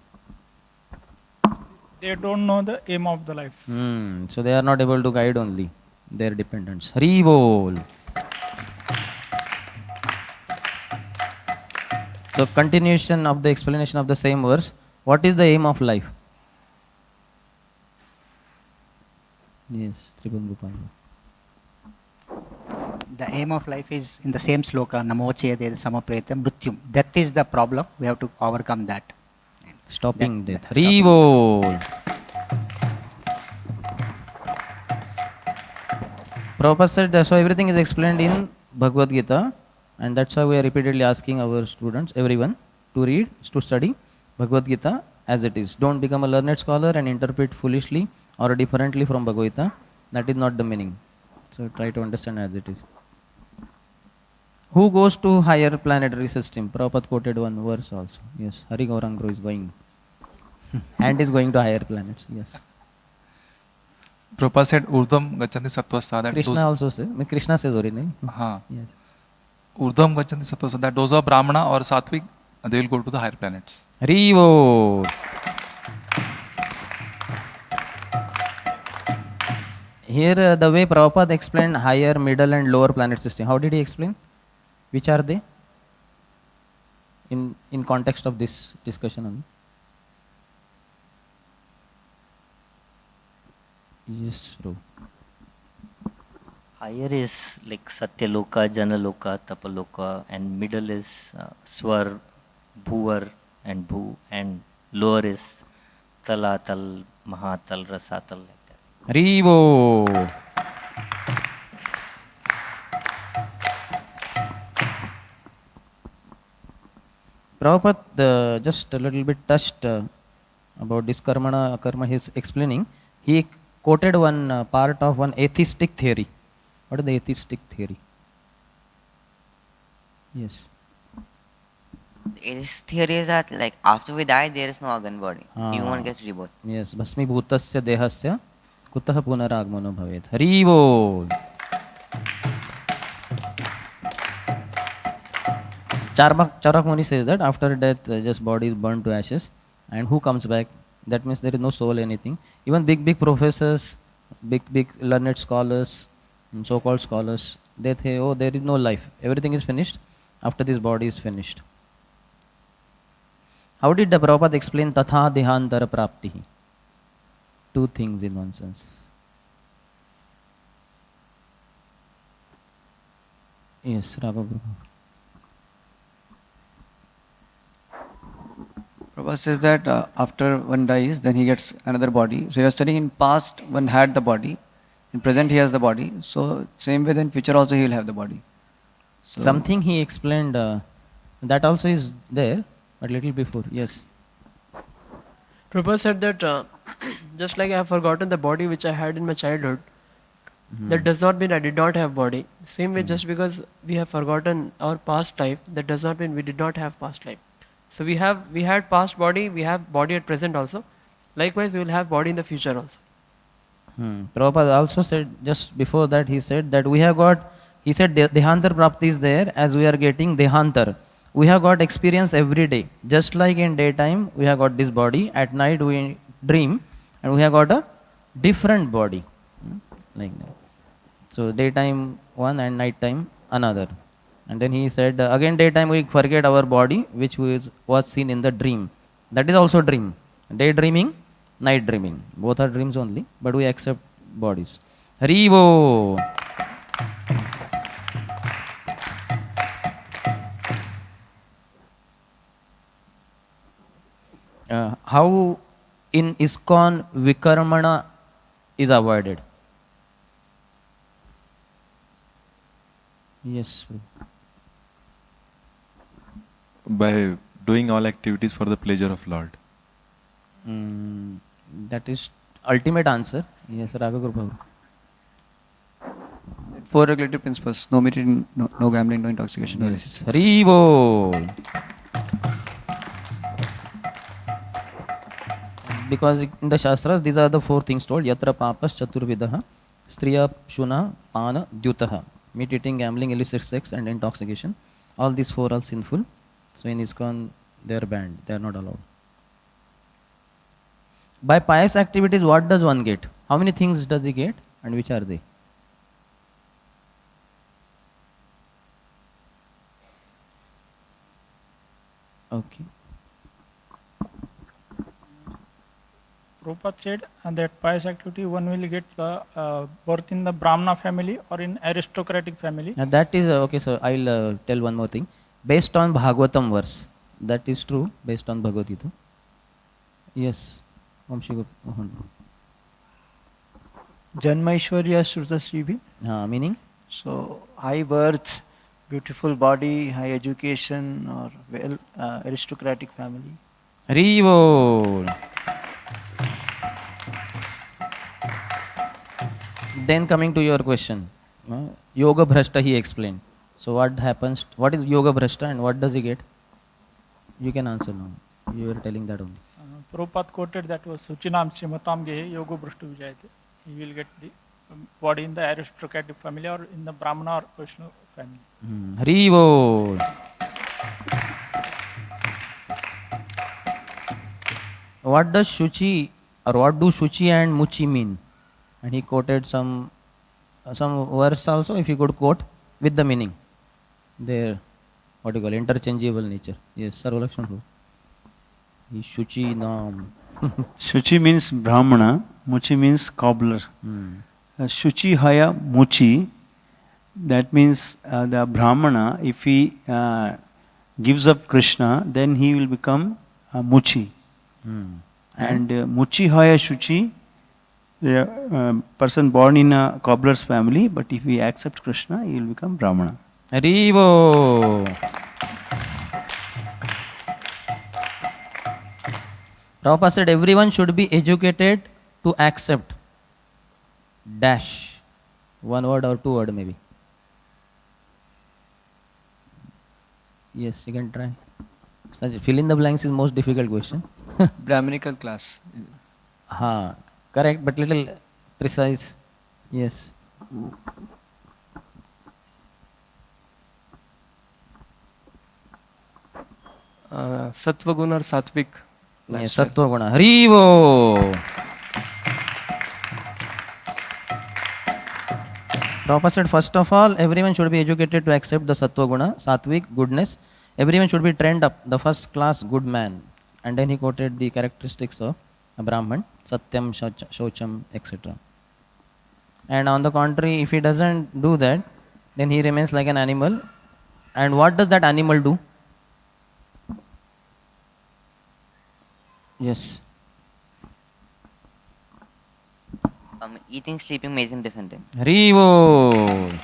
They don't know the aim of the life. So they are not able to guide only their dependents. Haribo! So continuation of the explanation of the same verse. What is the aim of life? Yes, Tribhuvan Gopal. The aim of life is in the same sloka, Namochede Samapretam Mrityum. Death is the problem. We have to overcome that. Stopping death. Haribo! Prabhupada said that's why everything is explained in Bhagavad Gita, and that's why we are repeatedly asking our students, everyone, to read, to study Bhagavad Gita as it is. Don't become a learned scholar and interpret foolishly or differently from Bhagavad Gita. That is not the meaning. So try to understand as it is. Who goes to higher planetary system? Prabhupada quoted one verse also. Yes, Hari Gauranga is going. And is going to higher planets. Yes. Prabhupada said, Urdhvam gachanti sattva. Krishna also says. Krishna says originally. Yes. Urdhvam gachanti sattva. That those are Brahmana or Sattvic, they will go to the higher planets. Haribo! Here the way Prabhupada explained higher, middle and lower planet system. How did he explain? Which are they? In context of this discussion only. Yes, bro. Higher is like Satyaloka, Janaloka, Tapaloka, and middle is Swar, Bhuvar, and Bhu, and lower is Talatal, Mahatal, Rasatal, like that. Haribo. Prabhupada just a little bit touched about this karma he's explaining. He quoted one part of one atheistic theory. What is the atheistic theory? Yes. His theory is that like after we die, there is no organ body. You won't get rebirth. Yes. Bhasmi bhutasya dehasya kutah punaragmano bhavet. Hari bol. Charak Muni says that after death, just body is burned to ashes, and who comes back? That means there is no soul, anything. Even big professors, big learned scholars, so-called scholars, they say, oh, there is no life. Everything is finished after this body is finished. How did the Prabhupada explain Tatha Dehantara Prapti? Two things in one sense. Yes, Prabhupada. Prabhupada says that after one dies, then he gets another body. So he was telling in past one had the body, in present he has the body. So same way then future also he will have the body. So Something he explained, that also is there, but little before, yes. Prabhupada said that just like I have forgotten the body which I had in my childhood, that does not mean I did not have body. Same way, just because we have forgotten our past life, that does not mean we did not have past life. So we had past body, we have body at present also. Likewise, we will have body in the future also. Prabhupada also said, just before that he said that we have got, he said Dehantar Prapti is there as we are getting Dehantar. We have got experience every day. Just like in daytime, we have got this body. At night, we dream and we have got a different body. Like that. So daytime one and night time another. And then he said, again daytime we forget our body, which was seen in the dream. That is also dream. Daydreaming, night dreaming. Both are dreams only, but we accept bodies. Haribo. How in ISKCON Vikarmana is avoided? Yes. By doing all activities for the pleasure of Lord. That is ultimate answer. Yes, Raga Guru. 4 regulative principles: no meeting, no gambling, no intoxication. Yes. Haribo. Because in the Shastras, these are the 4 things told. Yatra papas chaturvidaha, striya shuna pana dyutaha. Meat eating, gambling, illicit sex and intoxication. All these 4 are sinful. So in ISKCON, they are banned. They are not allowed. By pious activities, what does one get? How many things does he get and which are they? Okay. Prabhupada said that pious activity one will get birth in the Brahmana family or in aristocratic family. That is okay. So I'll tell one more thing. Based on Bhagavatam verse, that is true. Based on Bhagavad Gita. Yes. Janmaishwarya Srutasrivi. Meaning? So high birth, beautiful body, high education, or well aristocratic family. Haribo. Then coming to your question, Yoga Bhrashta he explained. So what happens, what is Yoga Bhrashta and what does he get? You can answer now. You were telling that only. Prabhupada quoted that was Suchinam Srimatam Gehe Yoga Bhrashtu Vijayate. He will get the body in the aristocratic family or in the Brahmana or Vaishnava family. Haribo. What does Shuchi or what do Shuchi and Muchi mean? And he quoted some verse also, if you could quote with the meaning. Their, what do you call, interchangeable nature. Yes, Sarva Lakshman. Shuchi Nam. Shuchi means Brahmana, Muchi means cobbler. Shuchi Haya Muchi, that means the Brahmana, if he gives up Krishna, then he will become Muchi. And Muchi Haya Shuchi, the person born in a cobbler's family, but if he accepts Krishna, he will become Brahmana. Haribo. Prabhupada said everyone should be educated to accept. Dash. One word or two word maybe. Yes, you can try. Fill in the blanks is most difficult question. Brahminical class. Ha, correct, but little precise. Yes. Sattva guna or sattvic. Yes, Sattva Guna. Harivo. Prabhupada said, first of all, everyone should be educated to accept the Sattva Guna, Sattvic, goodness. Everyone should be trained up, the first class good man. And then he quoted the characteristics of a Brahman, Satyam, Shocham, etc. And on the contrary, if he doesn't do that, then he remains like an animal. And what does that animal do? Yes. Eating, sleeping, mating, defending. Harivo.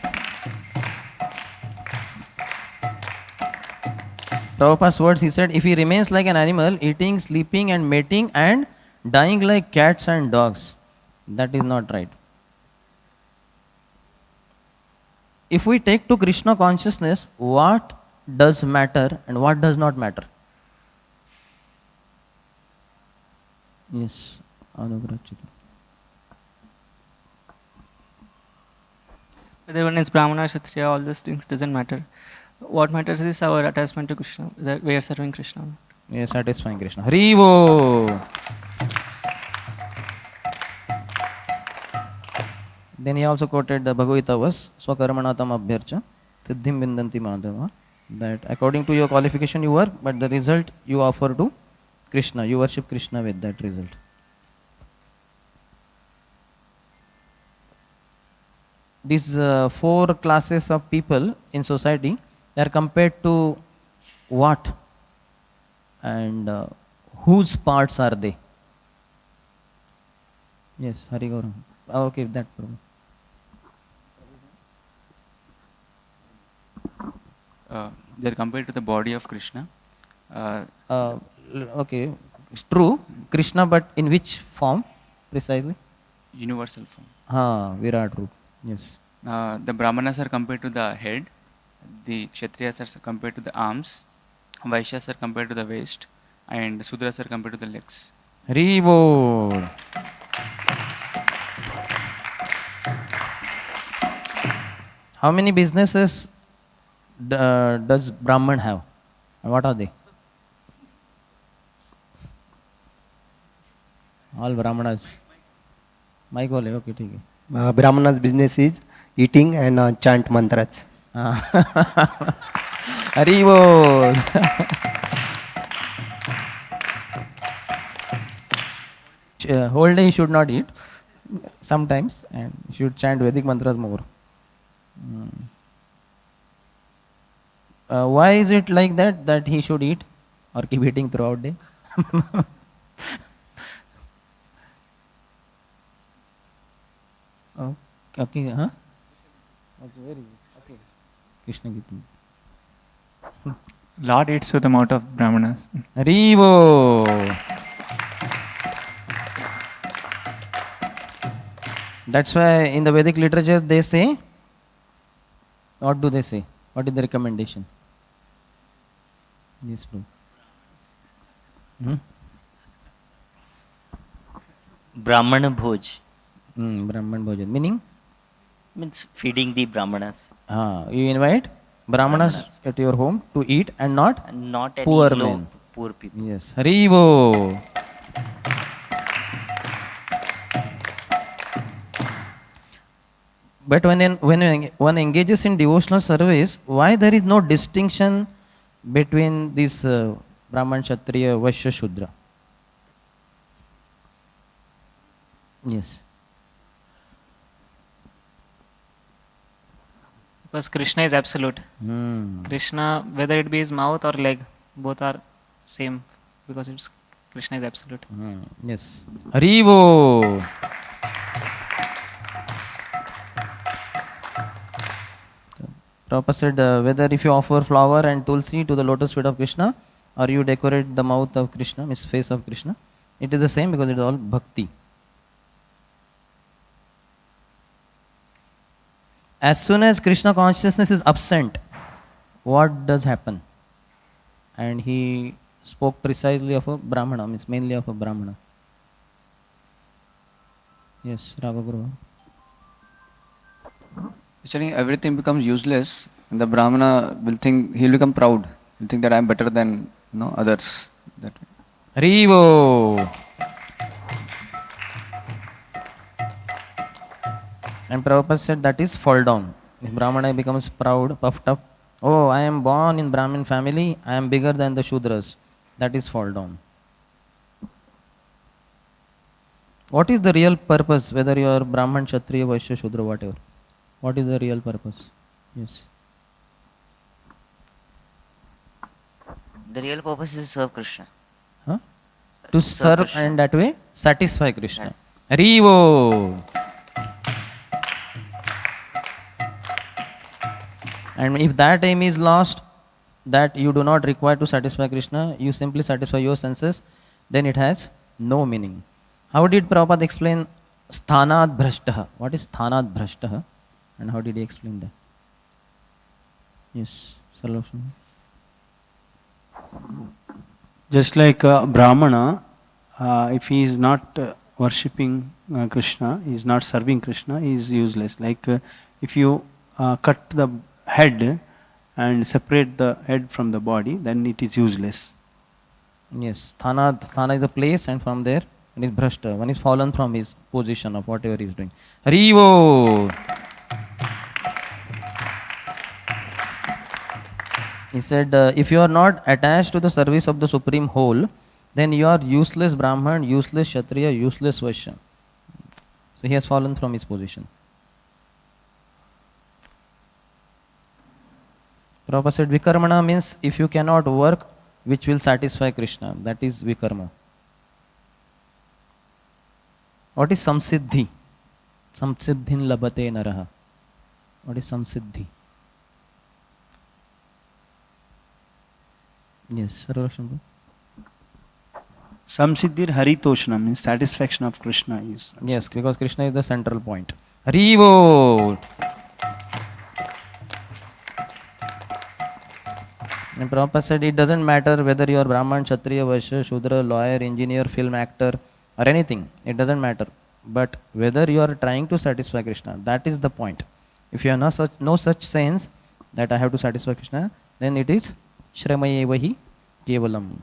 Prabhupada's words, he said, if he remains like an animal, eating, sleeping and mating and dying like cats and dogs, that is not right. If we take to Krishna consciousness, what does matter and what does not matter? Yes, Anugrachita. Whether one is Brahmana, Kshatriya, all these things doesn't matter. What matters is our attachment to Krishna, that we are serving Krishna. We are satisfying Krishna. Harivo. Then he also quoted the Bhagavatam verse, Swakarmanatam Abhyarcha, Siddhim Vindanti Madhava, that according to your qualification you work, but the result you offer to Krishna. You worship Krishna with that result. These four classes of people in society, they are compared to what and whose parts are they? Yes, Hari Gauram. Okay, that problem. They are compared to the body of Krishna. Okay, it's true. Krishna, but in which form precisely? Universal form. Virat Roop. Yes. The Brahmanas are compared to the head. The Kshatriyas are compared to the arms. Vaishyas are compared to the waist. And Sudras are compared to the legs. Haribo. How many businesses does Brahman have? And what are they? All Brahmanas. Mic wale, okay, ठीक है. Brahmana's business is eating and chant mantras. Haribo. Whole day you should not eat. Sometimes, and you should chant Vedic mantras more. Why is it like that, that he should eat or keep eating throughout day? Okay, huh? Okay, where is it? Okay. Krishna Gita. Lord eats with the mouth of Brahmanas. Haribo. That's why in the Vedic literature they say, what do they say? What is the recommendation? Yes, bro. Brahmana Bhoj. Brahman Bhojan. Meaning? Means feeding the Brahmanas. You invite Brahmanas at your home to eat and not at poor low, men. Poor people. Yes. Haribo. But when one engages in devotional service, why there is no distinction between this Brahman, Kshatriya, Vaishya, Shudra? Yes. Because Krishna is absolute. Krishna, whether it be his mouth or leg, both are same, because it's Krishna is absolute. Yes. Haribo. Prabhupada said, whether if you offer flower and tulsi to the lotus feet of Krishna, or you decorate the mouth of Krishna, means face of Krishna, it is the same because it is all bhakti. As soon as Krishna consciousness is absent, what does happen? And he spoke precisely of a Brahmana, means mainly of a Brahmana. Yes, Raghavaguru. Actually, everything becomes useless, and the Brahmana will think, he'll become proud. He'll think that I am better than others. That Haribo. And Prabhupada said that is fall down. If Brahmana becomes proud, puffed up, oh, I am born in Brahmin family, I am bigger than the Shudras. That is fall down. What is the real purpose, whether you are Brahman, Kshatriya, Vaishya, Shudra, whatever? What is the real purpose? Yes. The real purpose is to serve Krishna. Huh? To serve Krishna. And that way satisfy Krishna. Haribo. And if that aim is lost, that you do not require to satisfy Krishna, you simply satisfy your senses, then it has no meaning. How did Prabhupada explain sthanad bhrashtaha? What is sthanad bhrashtaha? And how did he explain that? Yes, Sarvakshma. Just like Brahmana, if he is not worshipping Krishna, he is not serving Krishna, he is useless. Like if you cut the head and separate the head from the body, then it is useless. Yes, sthana is the place, and from there it is bhrashta. One is fallen from his position of whatever he is doing. Haribo. He said, if you are not attached to the service of the Supreme Whole, then you are useless Brahman, useless Kshatriya, useless Vaishya. So he has fallen from his position. Prabhupada said, Vikarmana means if you cannot work which will satisfy Krishna, that is Vikarma. What is Samsiddhi? Samsiddhin labate naraha. What is Samsiddhi? Yes, Sarvakshma. Samsiddhir Haritoshna means satisfaction of Krishna is. Yes, because Krishna is the central point. Haribo. And Prabhupada said it doesn't matter whether you are Brahman, Kshatriya, Vaishya, Shudra, lawyer, engineer, film actor or anything. It doesn't matter. But whether you are trying to satisfy Krishna, that is the point. If you have no such sense that I have to satisfy Krishna, then it is Shramayevahi Kevalam.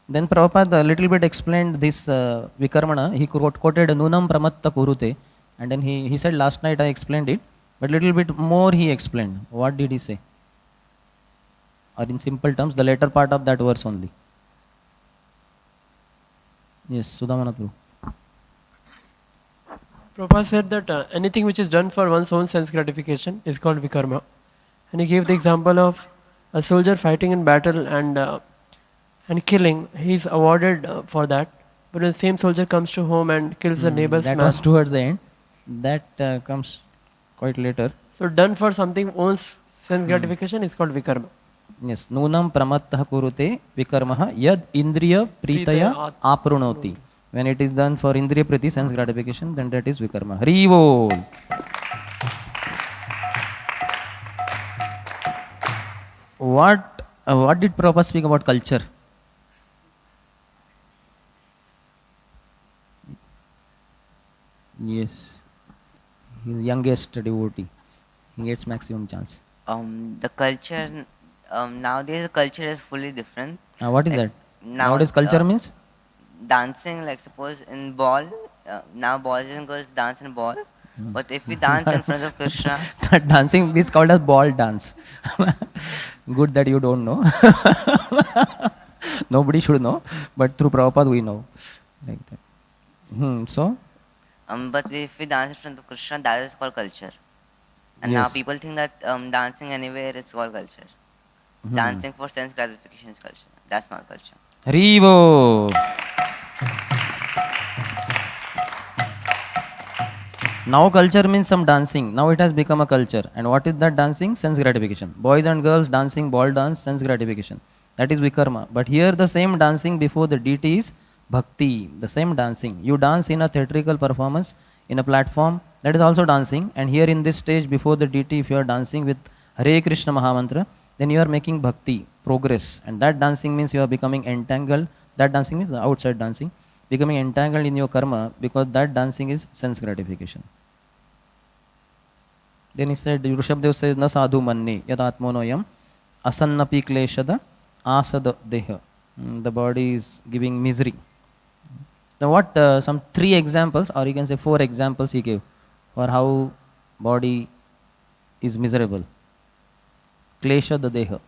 Then Prabhupada a little bit explained this Vikarmana. He quoted Nunam Pramatta Kurute, and then he said last night I explained it, but little bit more he explained. What did he say? Or in simple terms, the later part of that verse only. Yes, Sudhamanath Prabhu. Prabhupada said that anything which is done for one's own sense gratification is called vikarma. And he gave the example of a soldier fighting in battle and killing. He is awarded for that. But when the same soldier comes to home and kills the neighbor's that man. was towards the end. That comes quite later. So done for something one's sense gratification is called vikarma. Yes, Nunam Pramattah Kurute Vikarmaha Yad Indriya Pritaya Aprunoti. When it is done for Indriya Priti, sense gratification, then that is Vikarma. Harivo. What did Prabhupada speak about culture? Yes, he is youngest devotee. He gets maximum chance. The culture nowadays the culture is fully different. What is Like, that? Nowadays culture means? Dancing, like suppose in ball, now boys and girls dance in ball. But if we dance in front of Krishna, That dancing is called as ball dance. Good that you don't know. Nobody should know, but through Prabhupada we know. Like that. So? but if we dance in front of Krishna, that is called culture. And now Yes. people think that dancing anywhere is called culture. Dancing for sense gratification is culture. That's not culture. Haribo. Now culture means some dancing. Now it has become a culture. And what is that dancing? Sense gratification. Boys and girls dancing, ball dance, sense gratification. That is vikarma. But here the same dancing before the deity is bhakti. The same dancing. You dance in a theatrical performance, in a platform, that is also dancing. And here in this stage before the deity, if you are dancing with Hare Krishna Mahamantra, then you are making bhakti, progress. And that dancing means you are becoming entangled. That dancing means the outside dancing. Becoming entangled in your karma, because that dancing is sense gratification. Then he said, Rishabdev says, Na sadhu manne yad atmonoyam asannapi kleshada asad deha. The body is giving misery. Now what, some 3 examples, or you can say 4 examples he gave for how body is miserable. Kleshada deha.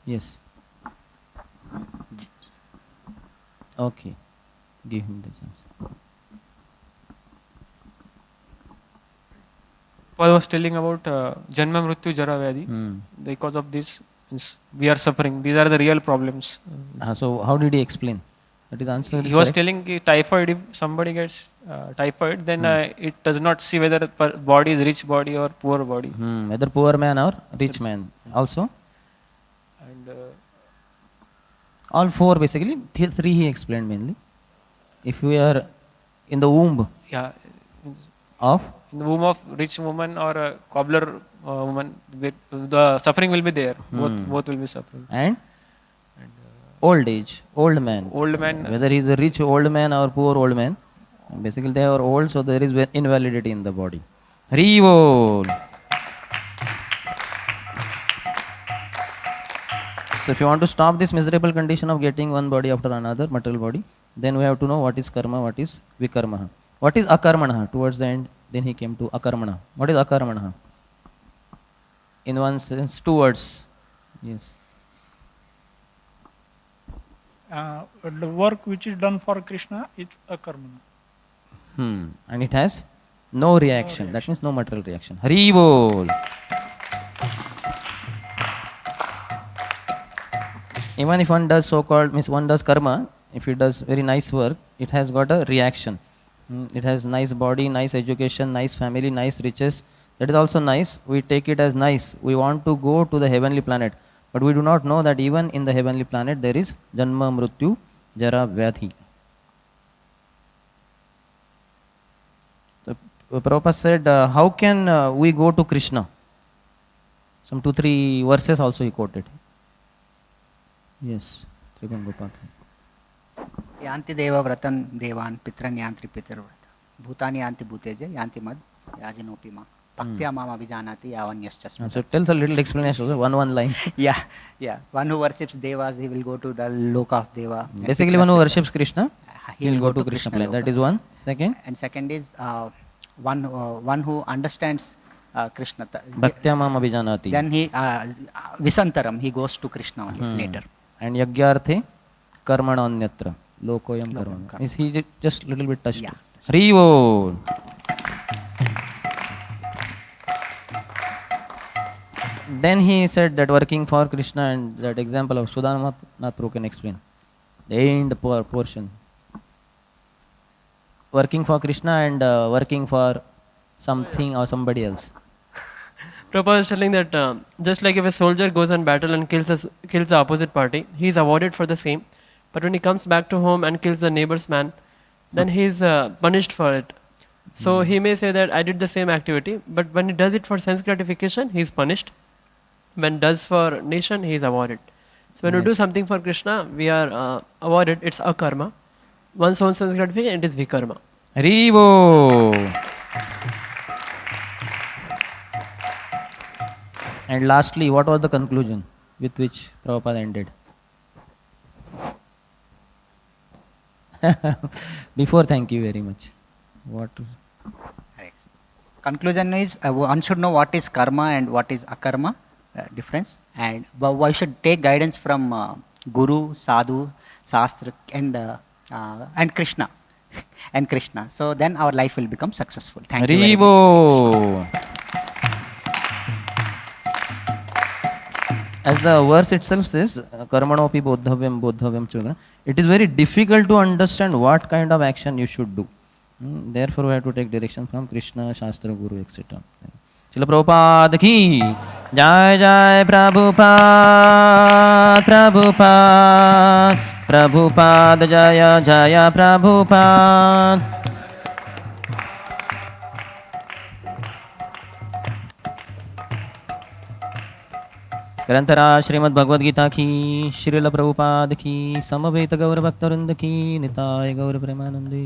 Yes. Okay, give him the chance. I was telling about Janma Mrityu Jara Vyadhi. Because of this, we are suffering. These are the real problems. So how did he explain? That is answer. He was telling typhoid, if somebody gets typhoid, then it does not see whether body is rich body or poor body. Whether poor man or rich man. Also? And all 4 basically. 3 he explained mainly. If we are in the womb of in the womb of rich woman or a cobbler woman, the suffering will be there. Both will be suffering. And old age, old man. Whether he is a rich old man or poor old man, basically they are old, so there is invalidity in the body. Haribol. So if you want to stop this miserable condition of getting one body after another, material body, then we have to know what is karma, what is vikarma. What is akarmana? Towards the end, then he came to akarmana. What is akarmana? In one sense, 2 words. Yes. The work which is done for Krishna is akarmana. And it has no reaction. That means no material reaction. Haribol. Even if one does so-called, means one does karma, if he does very nice work, it has got a reaction. It has nice body, nice education, nice family, nice riches. That is also nice. We take it as nice. We want to go to the heavenly planet. But we do not know that even in the heavenly planet there is Janma, Mrityu, Jara, Vyadhi. So, Prabhupada said, how can we go to Krishna? Some 2-3 verses also he quoted. Yes. Yanti deva vratan devan pitran yantri pitarvrata bhutani yanti bhuteja yanti mad yajanopi ma bhaktya mama vijanati yavanyascha. So tell us a little explanation, one line. Yeah. One who worships devas, he will go to the loka of deva. Basically one who worships Krishna, he will go to Krishna planet. That is one. Second? And second is one who understands Krishna. Bhaktya mama vijanati. Then he visantaram, he goes to Krishna only later. And yagyarthe karmana anyatra lokoyam karmana. Means he just little bit touched. Yeah. Haribol. Then he said that working for Krishna, and that example of Sudhama Prabhu can explain. The end portion. Working for Krishna and working for something or somebody else. Prabhupada is telling that just like if a soldier goes on battle and kills the opposite party, he is awarded for the same. But when he comes back to home and kills the neighbor's man, then he is punished for it. So he may say that I did the same activity, but when he does it for sense gratification, he is punished. When does for nation, he is awarded. So when we do something for Krishna, we are awarded. It's akarma. One's own sense gratification, it is vikarma. Haribo. And lastly, what was the conclusion with which Prabhupada ended? Before, thank you very much. What? Conclusion is one should know what is karma and what is akarma difference, and one should take guidance from Guru, Sadhu, Shastra, and Krishna, and Krishna. So then our life will become successful. Thank you very much. As the verse itself says, karmanopi bodhavyam children, it is very difficult to understand what kind of action you should do. Therefore we have to take direction from Krishna, Shastra, Guru, etc. Srila Prabhupada ki jai jai Prabhupada, Prabhupada, Prabhupada jaya jaya Prabhupada. ग्रंथराज Shrimad Bhagavad Gita की, श्रील प्रभुपाद की, समवेत गौर भक्तवृंद की, निताय गौर प्रेमानंदे।